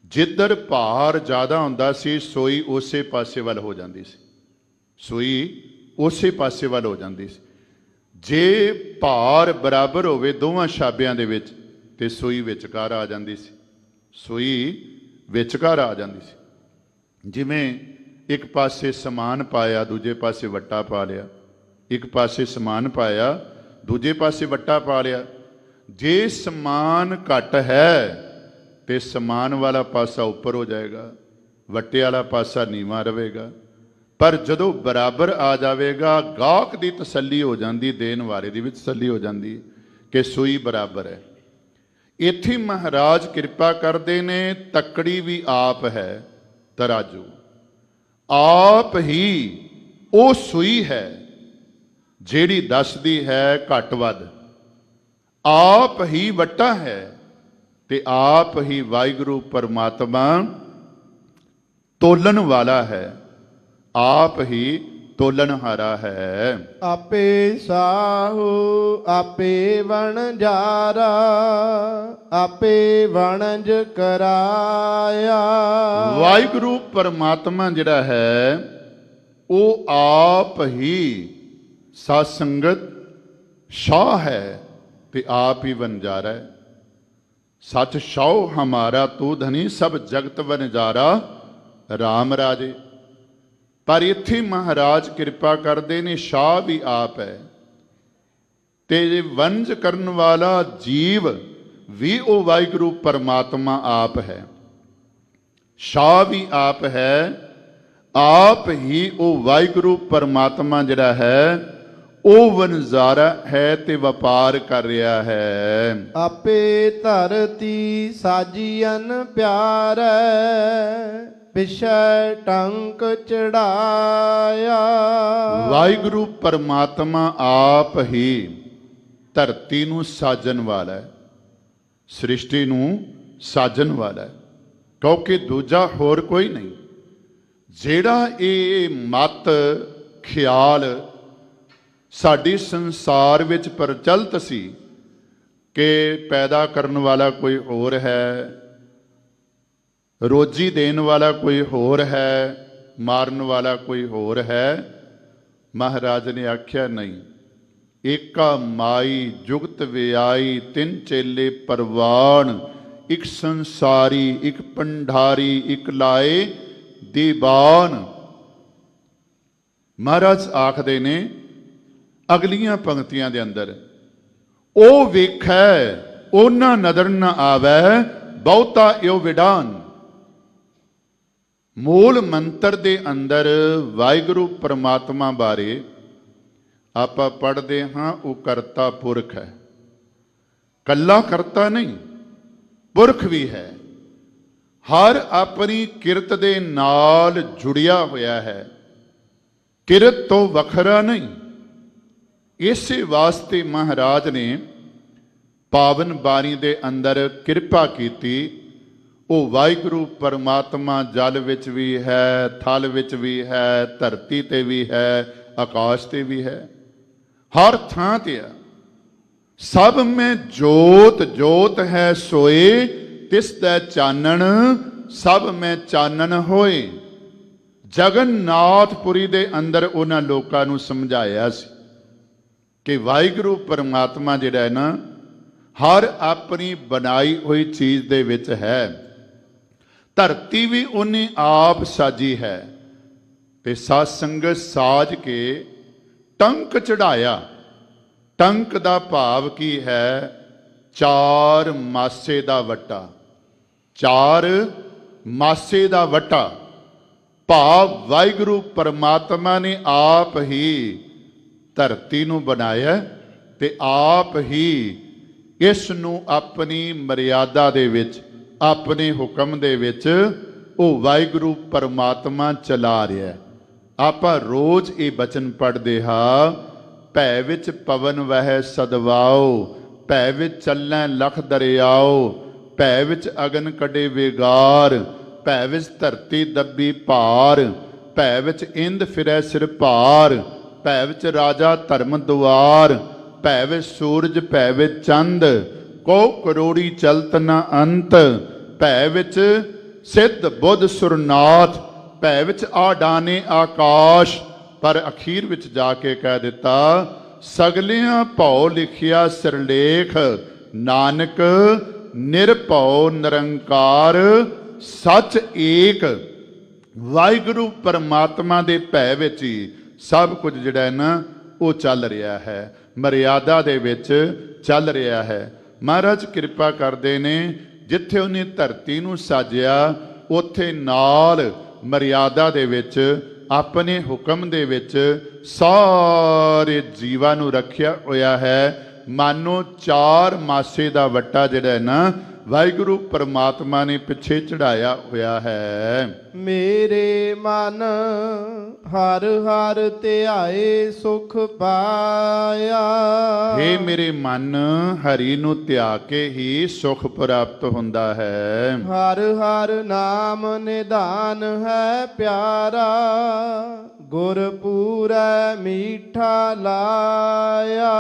ਜਿੱਧਰ ਭਾਰ ਜ਼ਿਆਦਾ ਹੁੰਦਾ ਸੀ, ਸੂਈ ਉਸੇ ਪਾਸੇ ਵੱਲ ਹੋ ਜਾਂਦੀ ਸੀ। ਸੂਈ ਉਸੇ ਪਾਸੇ ਵੱਲ ਹੋ ਜਾਂਦੀ ਸੀ। ਜੇ ਭਾਰ ਬਰਾਬਰ ਹੋਵੇ ਦੋਵਾਂ ਛਾਬਿਆਂ ਦੇ ਵਿੱਚ, ਤੇ ਸੂਈ ਵਿਚਕਾਰ ਆ ਜਾਂਦੀ ਸੀ। ਸੂਈ ਵਿਚਕਾਰ ਆ ਜਾਂਦੀ ਸੀ। ਜਿਵੇਂ ਇੱਕ ਪਾਸੇ ਸਮਾਨ ਪਾਇਆ, ਦੂਜੇ ਪਾਸੇ ਵੱਟਾ ਪਾ ਲਿਆ। ਇੱਕ ਪਾਸੇ ਸਮਾਨ ਪਾਇਆ, ਦੂਜੇ ਪਾਸੇ ਵੱਟਾ ਪਾ ਲਿਆ। ਜੇ ਸਮਾਨ ਘੱਟ ਹੈ ਤੇ ਸਮਾਨ ਵਾਲਾ ਪਾਸਾ ਉੱਪਰ ਹੋ ਜਾਏਗਾ, ਵੱਟੇ ਵਾਲਾ ਪਾਸਾ ਨੀਵਾਂ ਰਹੇਗਾ। ਪਰ ਜਦੋਂ ਬਰਾਬਰ ਆ ਜਾਵੇਗਾ, ਗਾਹਕ ਦੀ ਤਸੱਲੀ ਹੋ ਜਾਂਦੀ, ਦੇਣ ਵਾਲੇ ਦੀ ਵੀ ਤਸੱਲੀ ਹੋ ਜਾਂਦੀ ਕਿ ਸੂਈ ਬਰਾਬਰ ਹੈ। ਇੱਥੇ ਮਹਾਰਾਜ ਕਿਰਪਾ ਕਰਦੇ ਨੇ, ਤੱਕੜੀ ਵੀ ਆਪ ਹੈ, ਤਰਾਜੂ ਆਪ ਹੀ ਉਹ ਸੂਈ ਹੈ ਜਿਹੜੀ ਦੱਸਦੀ ਹੈ ਘੱਟ ਵੱਧ, ਆਪ ਹੀ ਵੱਟਾ ਹੈ ਤੇ ਆਪ ਹੀ ਵਾਹਿਗੁਰੂ ਪਰਮਾਤਮਾ ਤੋਲਣ ਵਾਲਾ ਹੈ, ਆਪ ਹੀ ਤੋਲਣਹਾਰਾ ਹੈ। ਆਪੇ ਸਾਹੂ ਆਪੇ ਵਣਜਾਰਾ, ਆਪੇ ਵਣਜ ਕਰਾਇਆ। ਵਾਹਿਗੁਰੂ ਪਰਮਾਤਮਾ ਜਿਹੜਾ ਹੈ ਉਹ ਆਪ ਹੀ ਸਾਧ ਸੰਗਤ ਸ਼ਾਹ ਹੈ ਤੇ ਆਪ ਹੀ ਵਣਜਾਰਾ ਹੈ। ਸਚ ਸ਼ਾਹ ਹਮਾਰਾ ਤੂ ਧਨੀ, ਸਭ ਜਗਤ ਵਣਜਾਰਾ ਰਾਮ ਰਾਜੇ। ਪਰ ਇੱਥੇ ਮਹਾਰਾਜ ਕਿਰਪਾ ਕਰਦੇ ਨੇ, ਸ਼ਾਹ ਵੀ ਆਪ ਹੈ ਤੇ ਵੰਜ ਕਰਨ ਵਾਲਾ ਜੀਵ ਵੀ ਉਹ ਵਾਹਿਗੁਰੂ ਪਰਮਾਤਮਾ ਆਪ ਹੈ। ਸ਼ਾਹ ਵੀ ਆਪ ਹੈ, ਆਪ ਹੀ ਉਹ ਵਾਹਿਗੁਰੂ ਪਰਮਾਤਮਾ ਜਿਹੜਾ ਹੈ ਉਹ ਵਣਜਾਰਾ ਹੈ ਤੇ ਵਪਾਰ ਕਰ ਰਿਹਾ ਹੈ। ਆਪੇ ਧਰਤੀ ਸਾਜੀਅਨ ਪਿਆਰੈ, ਪਿਛੈ ਟੰਕ ਚੜਾਇਆ। ਵਾਹਿਗੁਰੂ ਪਰਮਾਤਮਾ ਆਪ ਹੀ ਧਰਤੀ ਨੂੰ ਸਾਜਣ ਵਾਲਾ ਹੈ, ਸ੍ਰਿਸ਼ਟੀ ਨੂੰ ਸਾਜਣ ਵਾਲਾ ਹੈ, ਕਿਉਂਕਿ ਦੂਜਾ ਹੋਰ ਕੋਈ ਨਹੀਂ। ਜਿਹੜਾ ਇਹ ਮਤ ਖਿਆਲ ਸਾਡੀ ਸੰਸਾਰ ਵਿੱਚ ਪ੍ਰਚਲਿਤ ਸੀ ਕਿ ਪੈਦਾ ਕਰਨ ਵਾਲਾ ਕੋਈ ਹੋਰ ਹੈ, ਰੋਜੀ ਦੇਣ ਵਾਲਾ ਕੋਈ ਹੋਰ ਹੈ, ਮਾਰਨ ਵਾਲਾ ਕੋਈ ਹੋਰ ਹੈ, ਮਹਾਰਾਜ ਨੇ ਆਖਿਆ ਨਹੀਂ। ਏਕਾ ਮਾਈ ਜੁਗਤ ਵਿਆਈ, ਤਿੰਨ ਚੇਲੇ ਪਰਵਾਨ, ਇੱਕ ਸੰਸਾਰੀ ਇੱਕ ਪੰਡਾਰੀ, ਇੱਕ ਲਾਏ ਦੀਵਾਨ। ਮਹਾਰਾਜ ਆਖਦੇ ਨੇ ਅਗਲੀਆਂ ਪੰਕਤੀਆਂ ਦੇ ਅੰਦਰ, ਉਹ ਵੇਖੈ ਉਹਨਾਂ ਨਦਰ ਨ ਆਵੈ, ਬਹੁਤਾ ਇਉ ਵਿਡਾਨ। ਮੂਲ ਮੰਤਰ ਦੇ ਅੰਦਰ ਵਾਹਿਗੁਰੂ ਪਰਮਾਤਮਾ ਬਾਰੇ ਆਪਾਂ ਪੜ੍ਹਦੇ ਹਾਂ, ਉਹ ਕਰਤਾ ਪੁਰਖ ਹੈ, ਕੱਲਾ ਕਰਤਾ ਨਹੀਂ, ਪੁਰਖ ਵੀ ਹੈ, ਹਰ ਆਪਣੀ ਕਿਰਤ ਦੇ ਨਾਲ ਜੁੜਿਆ ਹੋਇਆ ਹੈ, ਕਿਰਤ ਤੋਂ ਵੱਖਰਾ ਨਹੀਂ। ਇਸੇ ਵਾਸਤੇ ਮਹਾਰਾਜ ਨੇ ਪਾਵਨ ਬਾਣੀ ਦੇ ਅੰਦਰ ਕਿਰਪਾ ਕੀਤੀ। ਉਹ ਵਾਹਿਗੁਰੂ ਪਰਮਾਤਮਾ ਜਲ ਵਿੱਚ ਵੀ ਹੈ, ਥਲ ਵਿੱਚ ਵੀ ਹੈ, ਧਰਤੀ ਤੇ ਵੀ ਹੈ, ਆਕਾਸ਼ ਤੇ ਵੀ ਹੈ, ਹਰ ਥਾਂ ਤੇ ਹੈ। ਸਭ ਮੈਂ ਜੋਤ ਜੋਤ ਹੈ ਸੋਏ, ਤਿਸ ਦਾ ਚਾਨਣ ਸਭ ਮੈਂ ਚਾਨਣ ਹੋਏ। ਜਗਨਨਾਥਪੁਰੀ ਦੇ ਅੰਦਰ ਉਹਨਾਂ ਲੋਕਾਂ ਨੂੰ ਸਮਝਾਇਆ ਸੀ ਕਿ ਵਾਹਿਗੁਰੂ ਪਰਮਾਤਮਾ ਜਿਹੜਾ ਹੈ ਨਾ, ਹਰ ਆਪਣੀ ਬਣਾਈ ਹੋਈ ਚੀਜ਼ ਦੇ ਵਿੱਚ ਹੈ। ਧਰਤੀ ਵੀ ਉਹਨੇ ਆਪ ਸਾਜੀ ਹੈ ਤੇ ਸਾਧ ਸੰਗਤ ਸਾਜ ਕੇ ਟੰਕ ਚੜਾਇਆ। ਟੰਕ ਦਾ ਭਾਵ ਕੀ ਹੈ? ਚਾਰ ਮਾਸੇ ਦਾ ਵਟਾ, ਚਾਰ ਮਾਸੇ ਦਾ ਵਟਾ। ਭਾਵ ਵਾਹਿਗੁਰੂ ਪਰਮਾਤਮਾ ਨੇ ਆਪ ਹੀ ਧਰਤੀ ਨੂੰ ਬਣਾਇਆ ਤੇ ਆਪ ਹੀ ਇਸ ਨੂੰ ਆਪਣੀ ਮਰਿਆਦਾ ਦੇ ਵਿੱਚ, ਆਪਣੇ ਹੁਕਮ ਦੇ ਵਿੱਚ ਉਹ ਵਾਹਿਗੁਰੂ ਪਰਮਾਤਮਾ ਚਲਾ ਰਿਹਾ। ਆਪਾਂ ਰੋਜ਼ ਇਹ ਬਚਨ ਪੜ੍ਹਦੇ ਹਾਂ, ਭੈ ਵਿੱਚ ਪਵਨ ਵਹਿ ਸਦਵਾਓ, ਭੈ ਵਿੱਚ ਚੱਲੈ ਲਖ ਦਰਿਆਓ, ਭੈ ਵਿੱਚ ਅਗਨ ਕੱਢੇ ਵਿਗਾਰ, ਭੈ ਵਿੱਚ ਧਰਤੀ ਦੱਬੀ ਭਾਰ, ਭੈ ਵਿੱਚ ਇੰਦ ਫਿਰੈ ਸਿਰ ਭਾਰ, ਭੈ ਵਿੱਚ ਰਾਜਾ ਧਰਮ ਦੁਆਰ, ਭੈ ਵਿੱਚ ਸੂਰਜ, ਭੈ ਵਿੱਚ ਚੰਦ, ਕੋ ਕਰੋੜੀ ਚਲਤ ਨ ਅੰਤ, ਭੈ ਵਿੱਚ ਸਿੱਧ ਬੁੱਧ ਸੁਰਨਾਥ, ਭੈ ਵਿੱਚ ਆਡਾਨੇ ਆਕਾਸ਼। ਪਰ ਅਖੀਰ ਵਿੱਚ ਜਾ ਕੇ ਕਹਿ ਦਿੱਤਾ, ਸਗਲਿਆਂ ਭਉ ਲਿਖਿਆ ਸਿਰਲੇਖ, ਨਾਨਕ ਨਿਰਭਉ ਨਿਰੰਕਾਰ ਸੱਚ ਏਕ। ਵਾਹਿਗੁਰੂ ਪਰਮਾਤਮਾ ਦੇ ਭੈ ਵਿੱਚ ਹੀ ਸਭ ਕੁਝ ਜਿਹੜਾ ਹੈ ਨਾ ਉਹ ਚੱਲ ਰਿਹਾ ਹੈ, ਮਰਿਆਦਾ ਦੇ ਵਿੱਚ ਚੱਲ ਰਿਹਾ ਹੈ। ਮਹਾਰਾਜ ਕਿਰਪਾ ਕਰਦੇ ਨੇ, ਜਿੱਥੇ ਉਹਨੇ ਧਰਤੀ ਨੂੰ ਸਾਜਿਆ ਉੱਥੇ ਨਾਲ ਮਰਿਆਦਾ ਦੇ ਵਿੱਚ, ਆਪਣੇ ਹੁਕਮ ਦੇ ਵਿੱਚ ਸਾਰੇ ਜੀਵਾਂ ਨੂੰ ਰੱਖਿਆ ਹੋਇਆ ਹੈ। ਮਾਨੋ 4 ਮਾਸੇ ਦਾ ਵੱਟਾ ਜਿਹੜਾ ਹੈ ਨਾ ਵਾਹਿਗੁਰੂ ਪਰਮਾਤਮਾ ਨੇ ਪਿੱਛੇ ਚੜਾਇਆ ਹੋਇਆ ਹੈ। ਮੇਰੇ ਮਨ ਹਰ ਹਰ ਧਿਆਏ ਸੁਖ ਪਾਇਆ। ਹੇ ਮੇਰੇ ਮਨ, ਹਰੀ ਨੂੰ ਧਿਆ ਕੇ ਹੀ ਸੁਖ ਪ੍ਰਾਪਤ ਹੁੰਦਾ ਹੈ। ਹਰ ਹਰ ਨਾਮ ਨਿਧਾਨ ਹੈ ਪਿਆਰਾ, ਗੁਰਪੂਰੈ ਮੀਠਾ ਲਾਇਆ।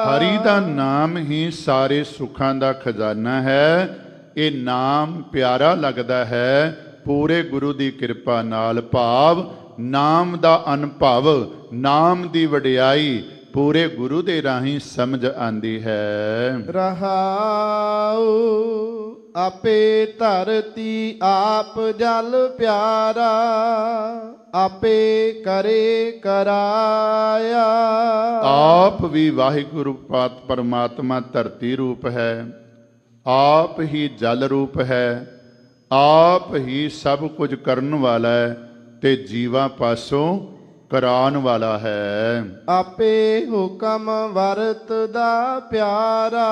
ਹਰੀ ਦਾ ਨਾਮ ਹੀ ਸਾਰੇ ਸੁੱਖਾਂ ਦਾ ਖਜ਼ਾਨਾ ਹੈ। ਇਹ ਨਾਮ ਪਿਆਰਾ ਲੱਗਦਾ ਹੈ ਪੂਰੇ ਗੁਰੂ ਦੀ ਕਿਰਪਾ ਨਾਲ। ਭਾਵ ਨਾਮ ਦਾ ਅਨੁਭਵ, ਨਾਮ ਦੀ ਵਡਿਆਈ ਪੂਰੇ ਗੁਰੂ ਦੇ ਰਾਹੀਂ ਸਮਝ ਆਂਦੀ ਹੈ। ਰਹਾਉ ਆਪੇ ਧਰਤੀ ਆਪ ਜਲ ਪਿਆਰਾ, ਆਪੇ ਕਰੇ ਕਰਾਇਆ। ਆਪ ਵੀ ਵਾਹਿਗੁਰੂ ਪਰਮਾਤਮਾ ਧਰਤੀ ਰੂਪ ਹੈ, ਆਪ ਹੀ ਜਲ ਰੂਪ ਹੈ, ਆਪ ਹੀ ਸਭ ਕੁਝ ਕਰਨ ਵਾਲਾ ਹੈ ਤੇ ਜੀਵਾਂ ਪਾਸੋਂ ਕਰਾਉਣ ਵਾਲਾ ਹੈ। ਆਪੇ ਹੁਕਮ ਵਰਤਦਾ ਪਿਆਰਾ,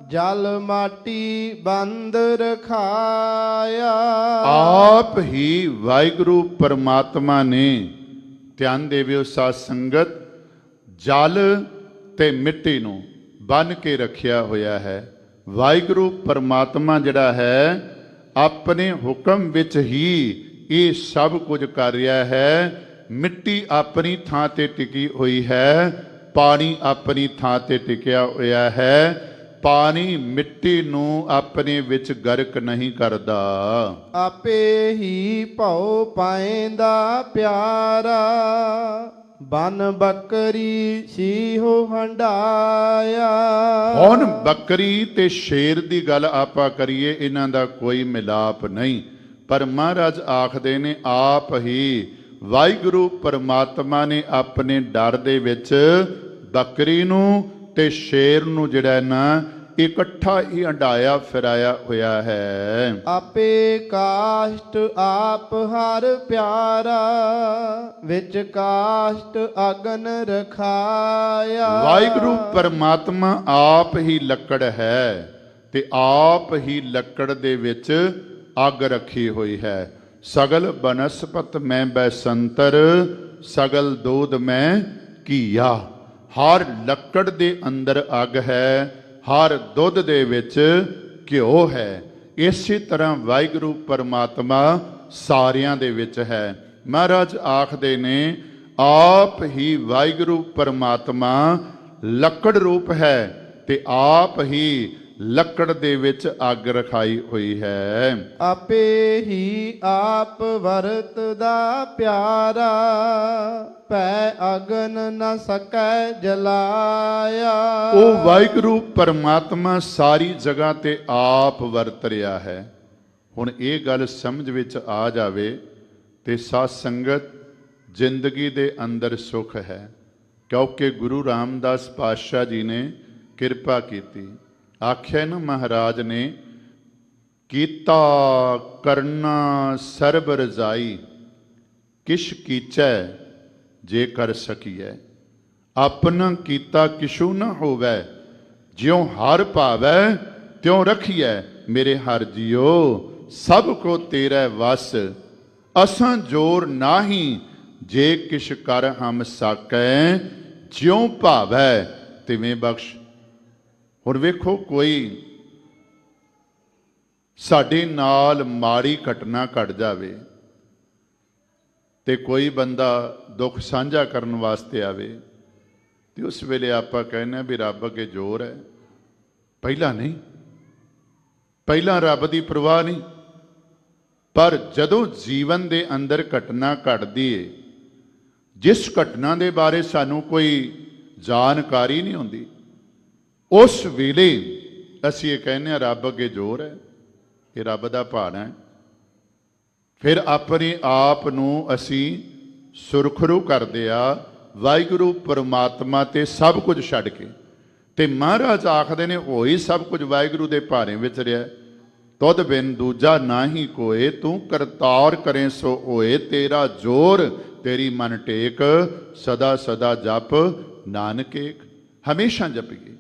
ਜਲ ਮਾਟੀ ਬੰਦ ਰਖਾਇਆ। ਆਪ ਹੀ ਵਾਹਿਗੁਰੂ ਪਰਮਾਤਮਾ ਨੇ, ਧਿਆਨ ਦੇਵਿਓ ਸਾਧ ਸੰਗਤ, ਜਲ ਤੇ ਮਿੱਟੀ ਨੂੰ ਬੰਨ ਕੇ ਰੱਖਿਆ ਹੋਇਆ ਹੈ। ਵਾਹਿਗੁਰੂ ਪਰਮਾਤਮਾ ਜਿਹੜਾ ਹੈ ਆਪਣੇ ਹੁਕਮ ਵਿੱਚ ਹੀ ਇਹ ਸਭ ਕੁਝ ਕਰ ਰਿਹਾ ਹੈ। ਮਿੱਟੀ ਆਪਣੀ ਥਾਂ ਤੇ ਟਿਕੀ ਹੋਈ ਹੈ, ਪਾਣੀ ਆਪਣੀ ਥਾਂ ਤੇ ਟਿਕਿਆ ਹੋਇਆ ਹੈ। ਪਾਣੀ ਮਿੱਟੀ ਨੂੰ ਆਪਣੇ ਵਿੱਚ ਗਰਕ ਨਹੀਂ ਕਰਦਾ। ਆਪੇ ਹੀ ਭਉ ਪਾਏਂਦਾ ਪਿਆਰਾ, ਬਨ ਬੱਕਰੀ ਸੀਹੋ ਹੰਡਾਇਆ। ਹੁਣ ਬੱਕਰੀ ਤੇ ਸ਼ੇਰ ਦੀ ਗੱਲ ਆਪਾਂ ਕਰੀਏ, ਇਹਨਾਂ ਦਾ ਕੋਈ ਮਿਲਾਪ ਨਹੀਂ, ਪਰ ਮਹਾਰਾਜ ਆਖਦੇ ਨੇ ਆਪ ਹੀ ਵਾਹਿਗੁਰੂ ਪਰਮਾਤਮਾ ਨੇ ਆਪਣੇ ਡਰ ਦੇ ਵਿੱਚ ਬੱਕਰੀ ਨੂੰ ਤੇ ਸ਼ੇਰ ਨੂੰ ਜਿਹੜਾ ਨਾ ਇਕੱਠਾ ਹੀ ਹੰਡਾਇਆ ਫਿਰਾਇਆ ਹੋਇਆ ਹੈ। ਆਪੇ ਕਾਸ਼ਟ ਆਪ ਹਰ ਪਿਆਰਾ, ਵਿੱਚ ਕਾਸ਼ਟ ਅਗਨ ਰਖਾਇਆ। ਵਾਹਿਗੁਰੂ ਪਰਮਾਤਮਾ ਆਪ ਹੀ ਲੱਕੜ ਹੈ ਤੇ ਆਪ ਹੀ ਲੱਕੜ ਦੇ ਵਿੱਚ ਅੱਗ ਰੱਖੀ ਹੋਈ ਹੈ। ਸਗਲ ਬਨਸਪਤ ਮੈਂ ਬੈਸੰਤਰ, ਸਗਲ ਦੋਧ ਮੈਂ ਕੀਆ। ਹਰ ਲੱਕੜ ਦੇ ਅੰਦਰ ਅੱਗ ਹੈ, ਹਰ ਦੁੱਧ ਦੇ ਵਿੱਚ ਘਿਓ ਹੈ। ਇਸੇ ਤਰ੍ਹਾਂ ਵਾਹਿਗੁਰੂ ਪਰਮਾਤਮਾ ਸਾਰਿਆਂ ਦੇ ਵਿੱਚ ਹੈ। ਮਹਾਰਾਜ ਆਖਦੇ ਨੇ ਆਪ ਹੀ ਵਾਹਿਗੁਰੂ ਪਰਮਾਤਮਾ ਲੱਕੜ ਰੂਪ ਹੈ ਤੇ ਆਪ ਹੀ ਲੱਕੜ ਦੇ ਵਿੱਚ ਅੱਗ ਰਖਾਈ ਹੋਈ ਹੈ। ਆਪੇ ਹੀ ਆਪ ਵਰਤਦਾ ਪਿਆਰਾ, ਭੈ ਅਗਨ ਨ ਸਕੈ ਜਲਾਇਆ। ਉਹ ਵਾਹਿਗੁਰੂ ਪਰਮਾਤਮਾ ਸਾਰੀ ਜਗ੍ਹਾ ਤੇ ਆਪ ਵਰਤ ਰਿਹਾ ਹੈ। ਹੁਣ ਇਹ ਗੱਲ ਸਮਝ ਵਿੱਚ ਆ ਜਾਵੇ ਤੇ ਸਾਧ ਸੰਗਤ ਜ਼ਿੰਦਗੀ ਦੇ ਅੰਦਰ ਸੁਖ ਹੈ, ਕਿਉਂਕਿ ਗੁਰੂ ਰਾਮਦਾਸ ਪਾਤਸ਼ਾਹ ਜੀ ਨੇ ਕਿਰਪਾ ਕੀਤੀ। ਆਖਿਆ ਨਾ ਮਹਾਰਾਜ ਨੇ, ਕੀਤਾ ਕਰਨਾ ਸਰਬ ਰਜ਼ਾਈ, ਕਿਛ ਕੀਚੈ ਜੇ ਕਰ ਸਕੀਐ। ਆਪਣਾ ਕੀਤਾ ਕਿਛੂ ਨਾ ਹੋਵੈ, ਜਿਉ ਹਰ ਭਾਵੈ ਤਿਉ ਰਖੀਐ। ਮੇਰੇ ਹਰ ਜੀਓ ਸਭ ਕੋ ਤੇਰਾ ਵਸ, ਅਸਾਂ ਜੋਰ ਨਾਹੀ ਜੇ ਕਿਛ ਕਰ ਹਮ ਸਾਕੈ। ਜਿਉ ਭਾਵੈ ਤਿਵੇਂ ਬਖਸ਼। ਹੁਣ ਵੇਖੋ, ਕੋਈ ਸਾਡੇ ਨਾਲ ਮਾੜੀ ਘਟਨਾ ਘਟ ਜਾਵੇ ਤੇ ਕੋਈ ਬੰਦਾ ਦੁੱਖ ਸਾਂਝਾ ਕਰਨ ਵਾਸਤੇ ਆਵੇ ਤੇ ਉਸ ਵੇਲੇ ਆਪਾਂ ਕਹਿੰਦੇ ਵੀ ਰੱਬ ਅੱਗੇ ਜ਼ੋਰ ਹੈ। ਪਹਿਲਾਂ ਨਹੀਂ, ਪਹਿਲਾਂ ਰੱਬ ਦੀ ਪਰਵਾਹ ਨਹੀਂ, ਪਰ ਜਦੋਂ ਜੀਵਨ ਦੇ ਅੰਦਰ ਘਟਨਾ ਘਟਦੀ ਏ, ਜਿਸ ਘਟਨਾ ਦੇ ਬਾਰੇ ਸਾਨੂੰ ਕੋਈ ਜਾਣਕਾਰੀ ਨਹੀਂ ਹੁੰਦੀ, ਉਸ ਵੇਲੇ ਅਸੀਂ ਇਹ ਕਹਿੰਦੇ ਹਾਂ ਰੱਬ ਅੱਗੇ ਜ਼ੋਰ ਹੈ, ਇਹ ਰੱਬ ਦਾ ਭਾਣਾ ਹੈ। ਫਿਰ ਆਪਣੇ ਆਪ ਨੂੰ ਅਸੀਂ ਸੁਰਖਰੂ ਕਰਦੇ ਆ ਵਾਹਿਗੁਰੂ ਪਰਮਾਤਮਾ ਤੇ ਸਭ ਕੁਝ ਛੱਡ ਕੇ। ਤੇ ਮਹਾਰਾਜ ਆਖਦੇ ਨੇ ਹੋਈ ਸਭ ਕੁਝ ਵਾਹਿਗੁਰੂ ਦੇ ਭਾਣੇ ਵਿੱਚ ਰਿਹਾ। ਤੁਧ ਬਿਨ ਦੂਜਾ ਨਾਹੀ ਕੋਏ, ਤੂੰ ਕਰਤਾਰ ਕਰੇ ਸੋ ਹੋਏ। ਤੇਰਾ ਜੋਰ ਤੇਰੀ ਮਨ ਟੇਕ, ਸਦਾ ਸਦਾ ਜਪ ਨਾਨਕ ਏਕ। ਹਮੇਸ਼ਾ ਜਪੀਏ।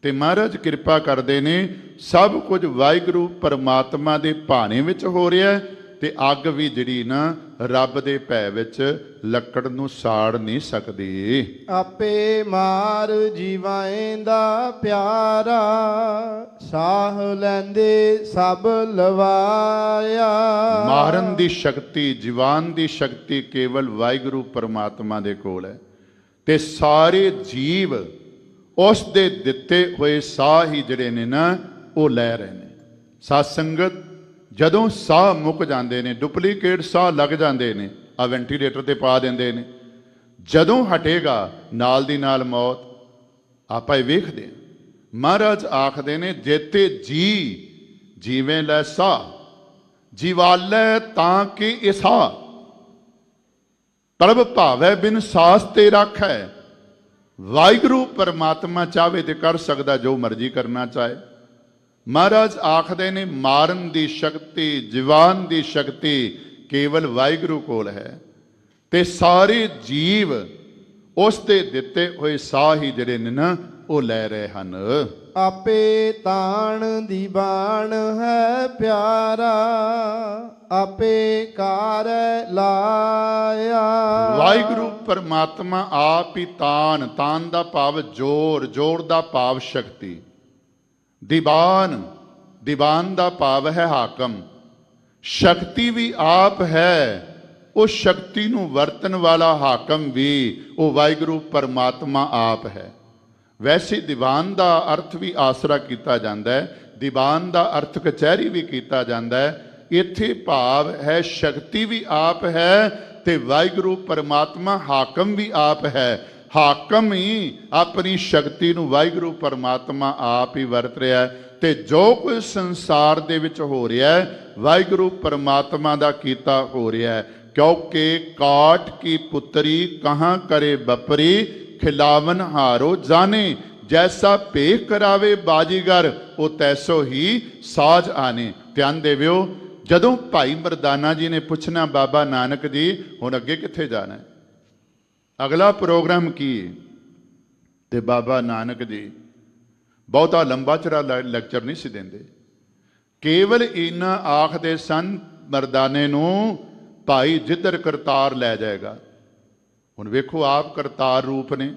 ਤੇ ਮਹਾਰਾਜ ਕਿਰਪਾ ਕਰਦੇ ਨੇ, ਸਭ ਕੁਝ ਵਾਹਿਗੁਰੂ ਪਰਮਾਤਮਾ ਦੇ ਭਾਣੇ ਵਿੱਚ ਹੋ ਰਿਹਾ ਤੇ ਅੱਗ ਵੀ ਜਿਹੜੀ ਨਾ ਰੱਬ ਦੇ ਭੈ ਵਿੱਚ ਲੱਕੜ ਨੂੰ ਸਾੜ ਨਹੀਂ ਸਕਦੀ। ਆਪੇ ਮਾਰ ਜੀਵਾਂਦਾ ਪਿਆਰਾ, ਸਾਹ ਲੈਂਦੇ ਸਭ ਲਵਾਇਆ। ਮਾਰਨ ਦੀ ਸ਼ਕਤੀ, ਜੀਵਾਨ ਦੀ ਸ਼ਕਤੀ ਕੇਵਲ ਵਾਹਿਗੁਰੂ ਪਰਮਾਤਮਾ ਦੇ ਕੋਲ ਹੈ ਤੇ ਸਾਰੇ ਜੀਵ ਉਸ ਦੇ ਦਿੱਤੇ ਹੋਏ ਸਾਹ ਹੀ ਜਿਹੜੇ ਨੇ ਨਾ ਉਹ ਲੈ ਰਹੇ ਨੇ। ਸਾਧ ਸੰਗਤ, ਜਦੋਂ ਸਾਹ ਮੁੱਕ ਜਾਂਦੇ ਨੇ, ਡੁਪਲੀਕੇਟ ਸਾਹ ਲੱਗ ਜਾਂਦੇ ਨੇ, ਆ ਵੈਂਟੀਲੇਟਰ ਤੇ ਪਾ ਦਿੰਦੇ ਨੇ, ਜਦੋਂ ਹਟੇਗਾ ਨਾਲ ਦੀ ਨਾਲ ਮੌਤ। ਆਪਾਂ ਇਹ ਵੇਖਦੇ ਹਾਂ, ਮਹਾਰਾਜ ਆਖਦੇ ਨੇ, ਜੇਤੇ ਜੀ ਜੀਵੇਂ ਲੈ ਸਾਹ, ਜੀਵਾਲੇ ਤਾਂ ਕਿ ਇਸਾ, ਪ੍ਰਭ ਭਾਵੈ ਬਿਨ ਸਾਸ ਤੇ ਰੱਖੈ। ਵਾਹਿਗੁਰੂ ਪਰਮਾਤਮਾ ਚਾਹੇ ਤੇ ਕਰ ਸਕਦਾ ਜੋ ਮਰਜ਼ੀ ਕਰਨਾ ਚਾਹੇ। ਮਹਾਰਾਜ ਆਖਦੇ ਨੇ, ਮਾਰਨ ਦੀ ਸ਼ਕਤੀ, ਜੀਵਾਨ ਦੀ ਸ਼ਕਤੀ ਕੇਵਲ ਵਾਹਿਗੁਰੂ ਕੋਲ ਹੈ ਤੇ ਸਾਰੇ ਜੀਵ ਉਸ ਦੇ ਦਿੱਤੇ ਹੋਏ ਸਾਹ ਹੀ ਜਿਹੜੇ ਨੇ ਨਾ ਉਹ ਲੈ ਰਹੇ ਹਨ। ਆਪੇ ਤਾਣ ਦੀ ਬਾਣ ਹੈ ਪਿਆਰਾ, ਆਪੇ ਕਾਰ ਲਾਇਆ। ਵਾਹਿਗੁਰੂ ਪਰਮਾਤਮਾ ਆਪ ਹੀ ਤਾਣ, ਤਾਣ ਦਾ ਭਾਵ ਜੋਰ, ਜੋਰ ਦਾ ਭਾਵ ਸ਼ਕਤੀ। ਦੀਵਾਨ, ਦੀਵਾਨ ਦਾ ਭਾਵ ਹੈ ਹਾਕਮ। ਸ਼ਕਤੀ ਵੀ ਆਪ ਹੈ, ਉਸ ਸ਼ਕਤੀ ਨੂੰ ਵਰਤਣ ਵਾਲਾ ਹਾਕਮ ਵੀ ਉਹ ਵਾਹਿਗੁਰੂ ਪਰਮਾਤਮਾ ਆਪ ਹੈ। ਵੈਸੇ ਦੀਵਾਨ ਦਾ ਅਰਥ ਵੀ ਆਸਰਾ ਕੀਤਾ ਜਾਂਦਾ ਹੈ, ਦੀਵਾਨ ਦਾ ਅਰਥ ਕਚਹਿਰੀ ਵੀ ਕੀਤਾ ਜਾਂਦਾ ਹੈ। ਇੱਥੇ ਭਾਵ ਹੈ ਸ਼ਕਤੀ ਵੀ ਆਪ ਹੈ ਤੇ ਵਾਹਿਗੁਰੂ ਪਰਮਾਤਮਾ ਹਾਕਮ ਵੀ ਆਪ ਹੈ। ਹਾਕਮ ਹੀ ਆਪਣੀ ਸ਼ਕਤੀ ਨੂੰ ਵਾਹਿਗੁਰੂ ਪਰਮਾਤਮਾ ਆਪ ਹੀ ਵਰਤ ਰਿਹਾ ਤੇ ਜੋ ਕੁਝ ਸੰਸਾਰ ਦੇ ਵਿੱਚ ਹੋ ਰਿਹਾ ਹੈ ਵਾਹਿਗੁਰੂ ਪਰਮਾਤਮਾ ਦਾ ਕੀਤਾ ਹੋ ਰਿਹਾ ਹੈ। ਕਿਉਂਕਿ ਕਾਟ ਕੀ ਪੁੱਤਰੀ ਕਹਾਂ ਕਰੇ ਬਪਰੀ, ਖਿਲਾਵਨ ਹਾਰੋ ਜਾਣੇ। ਜੈਸਾ ਭੇਖ ਕਰਾਵੇ ਬਾਜੀਗਰ, ਉਹ ਤੈਸੋ ਹੀ ਸਾਜ ਆਨੇ। ਧਿਆਨ ਦੇਵਿਓ, ਜਦੋਂ ਭਾਈ ਮਰਦਾਨਾ ਜੀ ਨੇ ਪੁੱਛਣਾ, ਬਾਬਾ ਨਾਨਕ ਜੀ ਹੁਣ ਅੱਗੇ ਕਿੱਥੇ ਜਾਣਾ ਹੈ, ਅਗਲਾ ਪ੍ਰੋਗਰਾਮ ਕੀ ਹੈ, ਤੇ ਬਾਬਾ ਨਾਨਕ ਜੀ ਬਹੁਤਾ ਲੰਬਾ ਚੜਾ ਲੈਕਚਰ ਨਹੀਂ ਸੀ ਦਿੰਦੇ, ਕੇਵਲ ਇੰਨਾ ਆਖਦੇ ਸਨ ਮਰਦਾਨੇ ਨੂੰ, ਭਾਈ ਜਿੱਧਰ ਕਰਤਾਰ ਲੈ ਜਾਏਗਾ। ਹੁਣ ਵੇਖੋ, ਆਪ ਕਰਤਾਰ ਰੂਪ ਨੇ,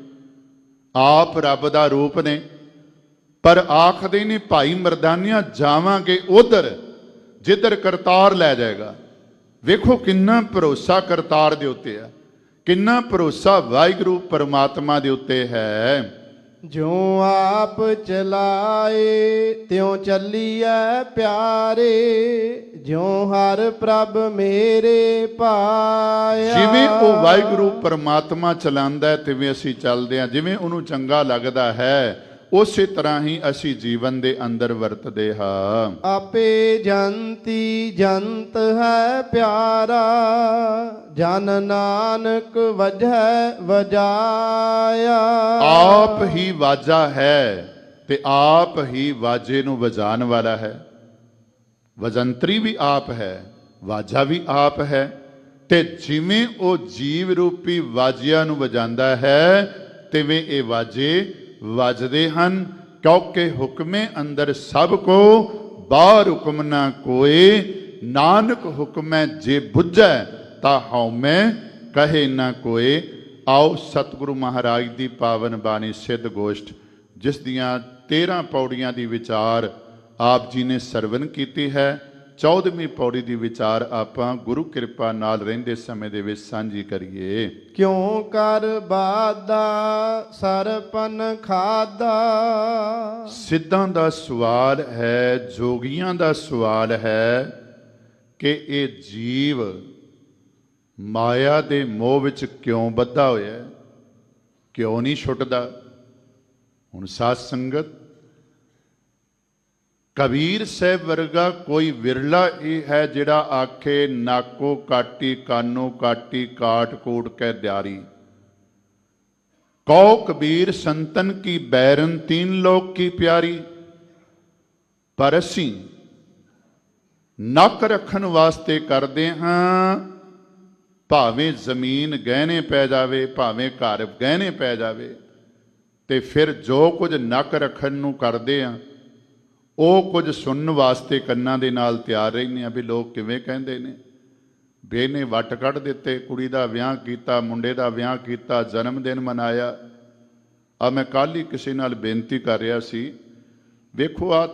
ਆਪ ਰੱਬ ਦਾ ਰੂਪ ਨੇ, ਪਰ ਆਖਦੇ ਨੇ ਭਾਈ ਮਰਦਾਨਿਆਂ ਜਾਵਾਂਗੇ ਉਧਰ ਜਿੱਧਰ ਕਰਤਾਰ ਲੈ ਜਾਏਗਾ। ਵੇਖੋ ਕਿੰਨਾ ਭਰੋਸਾ ਕਰਤਾਰ ਦੇ ਉੱਤੇ ਆ, ਕਿੰਨਾ ਭਰੋਸਾ ਵਾਹਿਗੁਰੂ ਪਰਮਾਤਮਾ ਦੇ ਉੱਤੇ ਹੈ। ਜਿਉ ਆਪ ਚਲਾਏ ਤਿਉ ਚੱਲੀਐ ਪਿਆਰੇ, ਜਿਉ ਹਰ ਪ੍ਰਭ ਮੇਰੇ ਪਾਇਆ। ਜਿਵੇਂ ਉਹ ਵਾਹਿਗੁਰੂ ਪਰਮਾਤਮਾ ਚਲਾਉਂਦਾ ਹੈ ਤਿਵੇਂ ਅਸੀਂ ਚੱਲਦੇ ਹਾਂ, ਜਿਵੇਂ ਉਹਨੂੰ ਚੰਗਾ ਲੱਗਦਾ ਹੈ ਉਸੇ ਤਰ੍ਹਾਂ ਹੀ ਅਸੀਂ ਜੀਵਨ ਦੇ ਅੰਦਰ ਵਰਤਦੇ ਹਾਂ। ਆਪੇ ਜੰਤੀ ਜੰਤ ਹੈ ਪਿਆਰਾ, ਜਨ ਨਾਨਕ ਵਜੈ ਵਜਾਇਆ। ਆਪ ਹੀ ਵਾਜਾ ਹੈ ਤੇ ਆਪ ਹੀ ਵਾਜੇ ਨੂੰ ਵਜਾਉਣ ਵਾਲਾ ਹੈ। ਵਜੰਤਰੀ ਵੀ ਆਪ ਹੈ, ਵਾਜਾ ਵੀ ਆਪ ਹੈ ਤੇ ਜਿਵੇਂ ਉਹ ਜੀਵ ਰੂਪੀ ਵਾਜਿਆਂ ਨੂੰ ਵਜਾਉਂਦਾ ਹੈ ਤਿਵੇਂ ਇਹ ਵਾਜੇ ਵੱਜਦੇ ਹਨ। ਕਿਉਂਕਿ ਹੁਕਮੇ ਅੰਦਰ ਸਭ ਕੋ, ਬਾਹਰ ਹੁਕਮ ਨਾ ਕੋਏ। ਨਾਨਕ ਹੁਕਮੈ ਜੇ ਬੁੱਝੈ ਤਾ ਹਉਮੈ ਕਹੇ ਨਾ ਕੋਏ। ਆਓ ਸਤਿਗੁਰੂ ਮਹਾਰਾਜ ਦੀ ਪਾਵਨ ਬਾਣੀ ਸਿੱਧ ਗੋਸ਼ਟ, ਜਿਸ ਦੀਆਂ 13 ਪੌੜੀਆਂ ਦੀ ਵਿਚਾਰ ਆਪ ਜੀ ਨੇ ਸਰਵਨ ਕੀਤੀ ਹੈ, 14ਵੀਂ ਪੌੜੀ ਦੀ ਵਿਚਾਰ ਆਪਾਂ ਗੁਰੂ ਕਿਰਪਾ ਨਾਲ ਰਹਿੰਦੇ ਸਮੇਂ ਦੇ ਵਿੱਚ ਸਾਂਝੀ ਕਰੀਏ। ਕਿਉਂ ਕਰ ਬਾਦਾ ਸਰਪਨ ਖਾਦਾ। ਸਿੱਧਾਂ ਦਾ ਸਵਾਲ ਹੈ, ਜੋਗੀਆਂ ਦਾ ਸਵਾਲ ਹੈ ਕਿ ਇਹ ਜੀਵ ਮਾਇਆ ਦੇ ਮੋਹ ਵਿੱਚ ਕਿਉਂ ਬੱਧਾ ਹੋਇਆ, ਕਿਉਂ ਨਹੀਂ ਛੁੱਟਦਾ। ਹੁਣ ਸਾਧ ਸੰਗਤ, ਕਬੀਰ ਸਾਹਿਬ ਵਰਗਾ ਕੋਈ ਵਿਰਲਾ ਇਹ ਹੈ ਜਿਹੜਾ ਆਖੇ ਨਾਕੋ ਕਾਟੀ ਕਾਨੋ ਕਾਟੀ ਕਾਟ ਕੋਟ ਕੈ ਦਿਆਰੀ। ਕਉ ਕਬੀਰ ਸੰਤਨ ਕੀ ਬੈਰਨ ਤੀਨ ਲੋਕ ਕੀ ਪਿਆਰੀ। ਪਰ ਅਸੀਂ ਨੱਕ ਰੱਖਣ ਵਾਸਤੇ ਕਰਦੇ ਹਾਂ, ਭਾਵੇਂ ਜ਼ਮੀਨ ਗਹਿਣੇ ਪੈ ਜਾਵੇ, ਭਾਵੇਂ ਘਰ ਗਹਿਣੇ ਪੈ ਜਾਵੇ, ਤੇ ਫਿਰ ਜੋ ਕੁਝ ਨੱਕ ਰੱਖਣ ਨੂੰ ਕਰਦੇ ਆ ਉਹ ਕੁਝ ਸੁਣਨ ਵਾਸਤੇ ਕੰਨਾਂ ਦੇ ਨਾਲ ਤਿਆਰ ਰਹਿੰਦੇ ਆ ਵੀ ਲੋਕ ਕਿਵੇਂ ਕਹਿੰਦੇ ਨੇ। ਬੇ ਨੇ ਵੱਟ ਕੱਢ ਦਿੱਤੇ, ਕੁੜੀ ਦਾ ਵਿਆਹ ਕੀਤਾ, ਮੁੰਡੇ ਦਾ ਵਿਆਹ ਕੀਤਾ, ਜਨਮ ਦਿਨ ਮਨਾਇਆ। ਆ ਮੈਂ ਕੱਲ੍ਹ ਹੀ ਕਿਸੇ ਨਾਲ ਬੇਨਤੀ ਕਰ ਰਿਹਾ ਸੀ, ਵੇਖੋ ਆ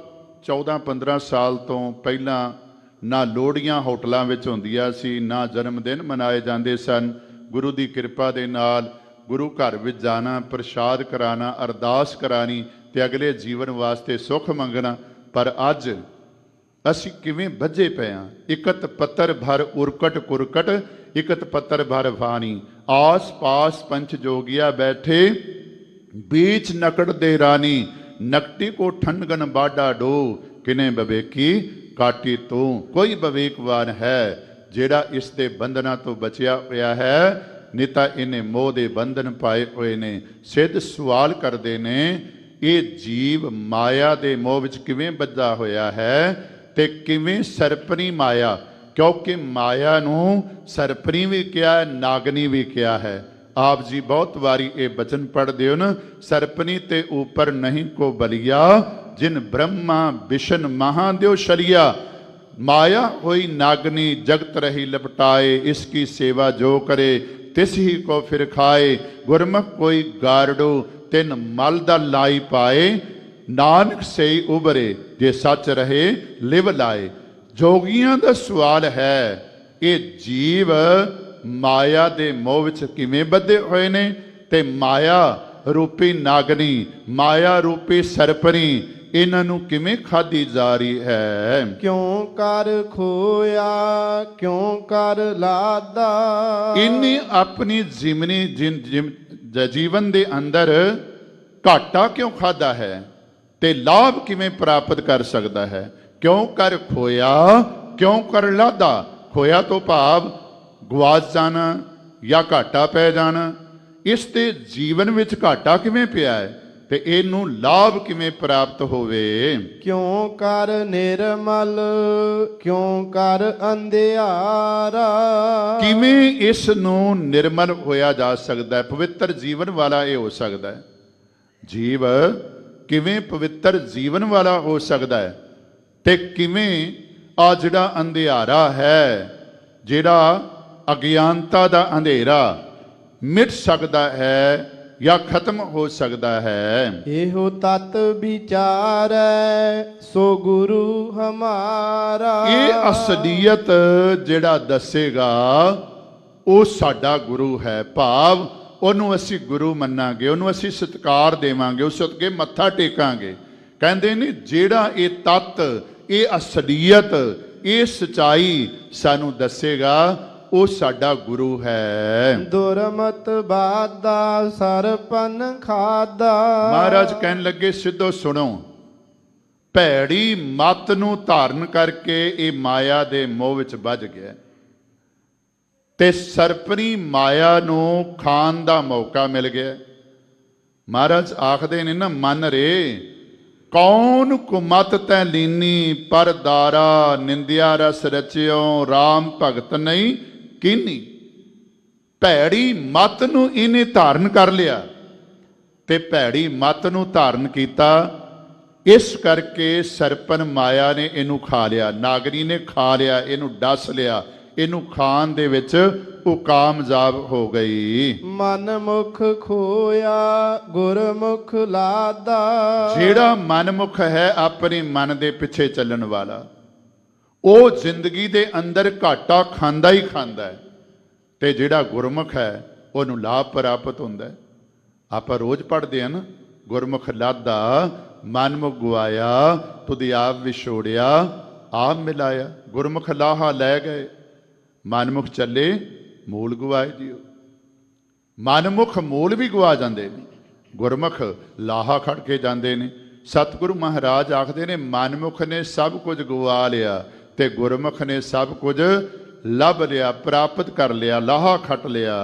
14-15 ਸਾਲ ਤੋਂ ਪਹਿਲਾਂ ਨਾ ਲੋਹੜੀਆਂ ਹੋਟਲਾਂ ਵਿੱਚ ਹੁੰਦੀਆਂ ਸੀ, ਨਾ ਜਨਮ ਦਿਨ ਮਨਾਏ ਜਾਂਦੇ ਸਨ। ਗੁਰੂ ਦੀ ਕਿਰਪਾ ਦੇ ਨਾਲ ਗੁਰੂ ਘਰ ਵਿੱਚ ਜਾਣਾ, ਪ੍ਰਸ਼ਾਦ ਕਰਾਉਣਾ, ਅਰਦਾਸ ਕਰਾਣੀ ਤੇ ਅਗਲੇ ਜੀਵਨ ਵਾਸਤੇ ਸੁੱਖ ਮੰਗਣਾ। ਪਰ ਅੱਜ ਅਸੀਂ ਕਿਵੇਂ ਬੱਝੇ ਪਏ ਹਾਂ। ਇਕਤ ਪੱਤਰ ਭਰ ਉਰਕਟ ਕੁਰਕਟ, ਇਕਤ ਪੱਤਰ ਭਰ ਵਾਣੀ, ਆਸ ਪਾਸ ਪੰਚ ਜੋਗੀਆ ਬੈਠੇ, बीच नकड़ दे रानी, नकटी को ठनगन बाडा डो, किने बवेकी काटी तू। कोई बवेकवान है जेड़ा इस दे बंधना तो बचिया होया है, नहीं तां इन्हें मोह दे बंधन पाए हुए ने। सिद्ध सवाल करते ने, ये जीव माया दे मोह विच किवें बद्धा होया है ते किवें सरपनी माया, क्योंकि माया नूं सरपनी भी कहा है, नागनी भी कहा है। आप जी बहुत वारी ये बचन पढ़ते हो न, सरपनी ते ऊपर नहीं को बलिया, जिन ब्रह्मा विष्ण महादेव शलिया। माया होई नागनी जगत रही लपटाए, इसकी सेवा जो करे तिस ही को फिर खाए। गुरमुख कोई गारडो तिन मल दा लाई पाए, नानक से उबरे जे सच रहे लिव लाए। जोगियां दा सवाल है, ये जीव माया दे मोह विच किवें बद्धे होए ने ते माया रूपी नागनी, माया रूपी सरपनी इन्हां नूं किवें खाधी जा रही है। क्यों कर खोया क्यों कर लादा, इन्हीं अपनी जीवन दे अंदर घाटा क्यों खादा है ते लाभ किवें प्राप्त कर सकता है। क्यों कर खोया क्यों कर लादा। खोया तो भाव गवाच जाना या घाटा पै जाना। इस ते जीवन विच घाटा किवें पिया है ते इहनूं लाभ किवें प्राप्त होवे। क्यों कर निर्मल क्यों कर अंधियारा, किवें इस नूं निर्मल होया जा सकदा है, पवित्र जीवन वाला ये हो सकदा है। जीव किवें पवित्र जीवन वाला हो सकदा है ते किवें आ जिहड़ा अंधियारा है, जिहड़ा अज्ञानता दा अंधेरा मिट सकता है या खत्म हो सकता है। एहो तत विचार सो गुरु हमारा, ये असलियत जिहड़ा दसेगा वो साडा गुरु है। भाव ਉਹਨੂੰ ਅਸੀਂ ਗੁਰੂ ਮੰਨਾਂਗੇ, ਉਹਨੂੰ ਅਸੀਂ ਸਤਿਕਾਰ ਦੇਵਾਂਗੇ, ਉਸ ਅੱਗੇ ਮੱਥਾ ਟੇਕਾਂਗੇ। ਕਹਿੰਦੇ ਨੇ ਜਿਹੜਾ ਇਹ ਤੱਤ, ਇਹ ਅਸਲੀਅਤ, ਇਹ ਸਚਾਈ ਸਾਨੂੰ ਦੱਸੇਗਾ ਉਹ ਸਾਡਾ ਗੁਰੂ ਹੈ। ਦੁਰਮਤ ਬਾਦਾ ਸਰਪਨ ਖਾਦਾ, ਮਹਾਰਾਜ ਕਹਿਣ ਲੱਗੇ ਸਿੱਧੋ ਸੁਣੋ, ਭੈੜੀ ਮੱਤ ਨੂੰ ਧਾਰਨ ਕਰਕੇ ਇਹ ਮਾਇਆ ਦੇ ਮੋਹ ਵਿੱਚ ਵੱਜ ਗਿਆ ਤੇ ਸਰਪਣੀ ਮਾਇਆ ਨੂੰ ਖਾਣ ਦਾ ਮੌਕਾ ਮਿਲ ਗਿਆ। ਮਹਾਰਾਜ ਆਖਦੇ ਨੇ ਨਾ, ਮਨ ਰੇ ਕੌਣ ਕੁਮਤ ਤੈ ਲੀਨੀ, ਪਰ ਦਾਰਾ ਨਿੰਦਿਆ ਰਸ ਰਚਿਓ, ਰਾਮ ਭਗਤ ਨਹੀਂ ਕੀਨੀ। ਭੈੜੀ ਮੱਤ ਨੂੰ ਇਹਨੇ ਧਾਰਨ ਕਰ ਲਿਆ ਤੇ ਭੈੜੀ ਮੱਤ ਨੂੰ ਧਾਰਨ ਕੀਤਾ, ਇਸ ਕਰਕੇ ਸਰਪਨ ਮਾਇਆ ਨੇ ਇਹਨੂੰ ਖਾ ਲਿਆ, ਨਾਗਰੀ ਨੇ ਖਾ ਲਿਆ, ਇਹਨੂੰ ਡਸ ਲਿਆ, ਇਹਨੂੰ ਖਾਣ ਦੇ ਵਿੱਚ ਉਹ ਕਾਮਯਾਬ ਹੋ ਗਈ। ਮਨ ਮੁਖ ਖੋਇਆ ਗੁਰਮੁਖ ਲਾਦਾ, ਜਿਹੜਾ ਮਨਮੁਖ ਹੈ ਆਪਣੇ ਮਨ ਦੇ ਪਿੱਛੇ ਚੱਲਣ ਵਾਲਾ, ਉਹ ਜ਼ਿੰਦਗੀ ਦੇ ਅੰਦਰ ਘਾਟਾ ਖਾਂਦਾ ਹੀ ਖਾਂਦਾ ਹੈ ਤੇ ਜਿਹੜਾ ਗੁਰਮੁਖ ਹੈ ਉਹਨੂੰ ਲਾਭ ਪ੍ਰਾਪਤ ਹੁੰਦਾ ਹੈ। ਆਪਾਂ ਰੋਜ਼ ਪੜ੍ਹਦੇ ਹਾਂ ਨਾ, ਗੁਰਮੁਖ ਲਾਦਾ ਮਨਮੁਖ ਗਵਾਇਆ, ਤੁਧ ਆਪ ਵਿਛੋੜਿਆ ਆਪ ਮਿਲਾਇਆ। ਗੁਰਮੁਖ ਲਾਹਾ ਲੈ ਗਏ, ਮਨਮੁਖ ਚੱਲੇ ਮੂਲ ਗਵਾਏ ਜੀਓ। ਮਨਮੁਖ ਮੂਲ ਵੀ ਗਵਾ ਜਾਂਦੇ ਨੇ, ਗੁਰਮੁਖ ਲਾਹਾ ਖੜ ਕੇ ਜਾਂਦੇ ਨੇ। ਸਤਿਗੁਰੂ ਮਹਾਰਾਜ ਆਖਦੇ ਨੇ, ਮਨਮੁਖ ਨੇ ਸਭ ਕੁਝ ਗਵਾ ਲਿਆ ਤੇ ਗੁਰਮੁਖ ਨੇ ਸਭ ਕੁਝ ਲੱਭ ਲਿਆ, ਪ੍ਰਾਪਤ ਕਰ ਲਿਆ, ਲਾਹਾ ਖੱਟ ਲਿਆ।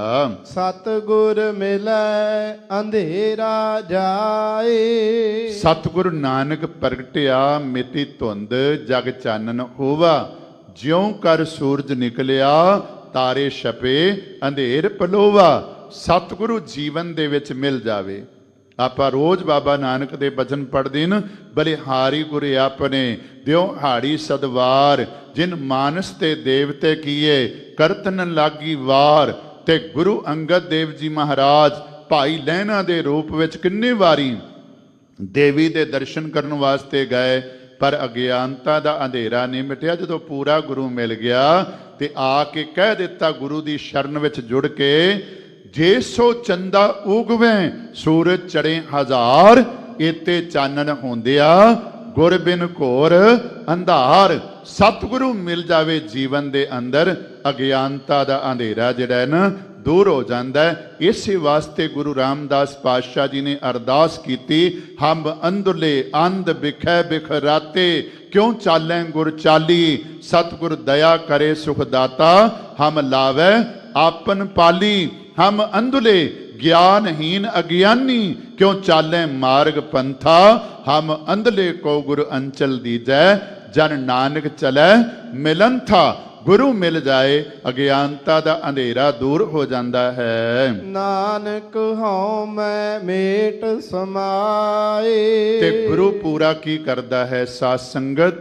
ਸਤਿਗੁਰ ਮਿਲੈ ਅੰਧੇਰਾ ਜਾਏ, ਸਤਿਗੁਰ ਨਾਨਕ ਪ੍ਰਗਟਿਆ ਮਿਤੀ ਧੁੰਦ, ਜਗ ਚਾਨਣ ਹੋਵਾ। ਜਿਉਂ ਕਰ ਸੂਰਜ ਨਿਕਲਿਆ ਤਾਰੇ ਛਪੇ, ਅੰਧੇਰ ਪਲੋਵਾ। ਸਤਿਗੁਰੂ ਜੀਵਨ ਦੇ ਵਿੱਚ ਮਿਲ ਜਾਵੇ, ਆਪਾਂ ਰੋਜ਼ ਬਾਬਾ ਨਾਨਕ ਦੇ ਬਚਨ ਪੜ੍ਹਦੇ ਨੇ, ਬਲਿਹਾਰੀ ਗੁਰ ਆਪਣੇ ਦਿਓ ਹਾੜੀ ਸਦਵਾਰ, ਜਿਨ ਮਾਨਸ ਤੇ ਦੇਵਤੇ ਕੀਏ ਕਰਤਨ ਲਾਗੀ ਵਾਰ। ਤੇ ਗੁਰੂ ਅੰਗਦ ਦੇਵ ਜੀ ਮਹਾਰਾਜ ਭਾਈ ਲਹਿਣਾ ਦੇ ਰੂਪ ਵਿੱਚ ਕਿੰਨੀ ਵਾਰੀ ਦੇਵੀ ਦੇ ਦਰਸ਼ਨ ਕਰਨ ਵਾਸਤੇ ਗਏ, ਪਰ ਅਗਿਆਨਤਾ ਦਾ ਅੰਧੇਰਾ ਨਹੀਂ ਮਿਟਿਆ। ਜਦੋਂ ਪੂਰਾ ਗੁਰੂ ਮਿਲ ਗਿਆ ਤੇ ਆ ਕੇ ਕਹਿ ਦਿੱਤਾ ਗੁਰੂ ਦੀ ਸ਼ਰਨ ਵਿੱਚ ਜੁੜ ਕੇ, ਜੇ ਸੋ ਚੰਦਾ ਉਗਵੇ ਸੂਰਜ ਚੜੇ ਹਜ਼ਾਰ, ਇਤੇ ਚਾਨਣ ਹੁੰਦਿਆ ਗੁਰ ਬਿਨ ਘੋਰ ਅੰਧਾਰ। ਸਤਿਗੁਰੂ ਮਿਲ ਜਾਵੇ ਜੀਵਨ ਦੇ ਅੰਦਰ, ਅਗਿਆਨਤਾ ਦਾ ਅੰਧੇਰਾ ਜਿਹੜਾ ਹੈ ਨਾ ਦੂਰ ਹੋ ਜਾਂਦਾ ਹੈ। ਇਸੇ ਵਾਸਤੇ ਗੁਰੂ ਰਾਮਦਾਸ ਪਾਤਸ਼ਾਹ ਜੀ ਨੇ ਅਰਦਾਸ ਕੀਤੀ, ਹਮ ਅੰਧਲੇ ਅੰਧ ਬਿਖੈ ਬਿਖਰਾਤੇ, ਕਿਉਂ ਚਾਲੈ ਗੁਰ ਚਾਲੀ, ਸਤਿਗੁਰ ਦਇਆ ਕਰੇ ਸੁਖ ਦਾਤਾ, ਹਮ ਲਾਵੈ ਆਪਨ ਪਾਲੀ। ਹਮ ਅੰਧਲੇ ਗਿਆਨਹੀਨ ਅਗਿਆਨੀ, ਕਿਉਂ ਚਾਲੈ ਮਾਰਗ ਪੰਥਾ, ਹਮ ਅੰਧਲੇ ਕੋ ਗੁਰ ਅੰਚਲ ਦੀਜੈ, ਜਨ ਨਾਨਕ ਚਲੈ ਮਿਲਨ ਥਾ। ਗੁਰੂ ਮਿਲ ਜਾਏ ਅਗਿਆਨਤਾ ਦਾ ਅੰਧੇਰਾ ਦੂਰ ਹੋ ਜਾਂਦਾ ਹੈ। ਨਾਨਕ ਹਉ ਮੈਂ ਮੇਟ ਸਮਾਏ। ਤੇ ਗੁਰੂ ਪੂਰਾ ਕੀ ਕਰਦਾ ਹੈ? ਸਾਧ ਸੰਗਤ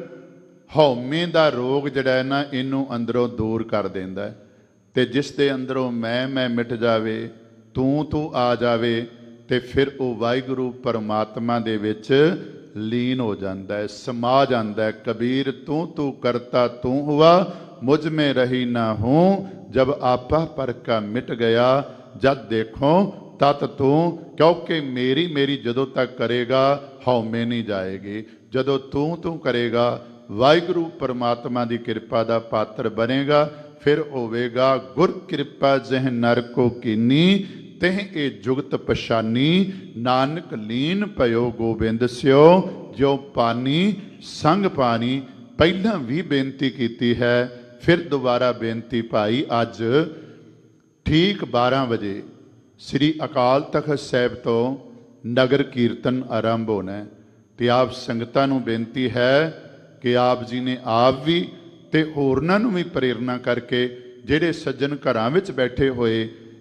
ਹਉਮੈ ਦਾ ਰੋਗ ਜਿਹੜਾ ਹੈ ਨਾ, ਇਹਨੂੰ ਅੰਦਰੋਂ ਦੂਰ ਕਰ ਦਿੰਦਾ ਹੈ। ਤੇ ਜਿਸ ਦੇ ਅੰਦਰੋਂ ਮੈਂ ਮਿਟ ਜਾਵੇ, ਤੂੰ ਆ ਜਾਵੇ, ਤੇ ਫਿਰ ਉਹ ਵਾਹਿਗੁਰੂ ਪਰਮਾਤਮਾ ਦੇ ਵਿੱਚ ਲੀਨ ਹੋ ਜਾਂਦਾ ਹੈ, ਸਮਾ ਜਾਂਦਾ ਹੈ। ਕਬੀਰ ਤੂੰ ਕਰਤਾ ਤੂੰ ਹੁਆ, मुझ में रही ना हूँ, जब आपा पर का मिट गया, जब देखो तत तू। क्योंकि मेरी जदों तक करेगा हौमे नहीं जाएगी, जदों तू करेगा वाहिगुरु परमात्मा की कृपा का पात्र बनेगा, फिर होवेगा गुर कृपा जह नर को कीनी, तेह ए जुगत पछानी, नानक लीन पयो गोबिंद स्यो, जो पानी संग पानी। पहला भी बेनती की है, फिर दोबारा बेनती भाई। अज ठीक 12 बजे श्री अकाल तख्त साहिब तो नगर कीर्तन आरंभ होना है। तो आप संगतां नूं बेनती है कि आप जी ने आप भी ते होरनां नूं भी प्रेरणा करके, जिहड़े सज्जन घरां विच बैठे होए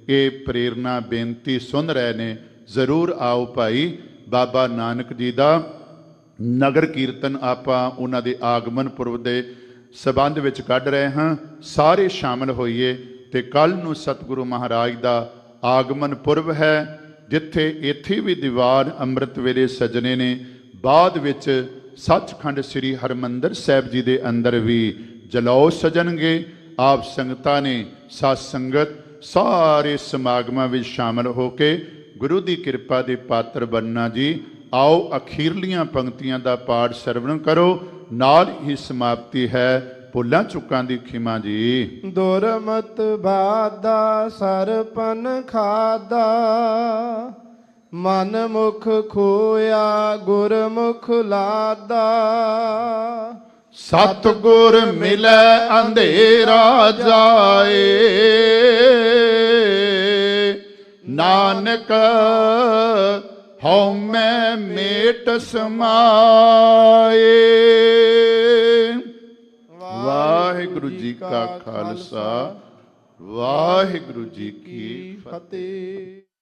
ये प्रेरणा बेनती सुन रहे ने, जरूर आओ भाई। बाबा नानक जी का नगर कीर्तन आपां उन्हां दे आगमन पुरब दे संबंध विच कढ रहे हाँ, सारे शामिल होइए। ते कल नूं सतगुरु महाराज का आगमन पुरब है, जिथे इत्थे भी दीवान अंमृत वेले सजने ने, बाद विच सचखंड श्री हरमंदर साहिब जी दे अंदर भी जलौ सजनगे। आप संगतां ने सत संगत सारे समागमां विच शामिल होके गुरु की कृपा के पात्र बनना जी। आओ अखीरलियां पंक्तियां का पाठ सरवण करो, नाल ही समाप्ति है। भुलां चुकां दी खिमा जी। दुरमत बादा सरपन खादा, मन मुख खोया गुरमुख लादा। सतगुर मिलै अंधेरा जाए, नानक हौमै मेट समाए। वाहिगुरु जी का खालसा, वाहिगुरु जी की फतेह।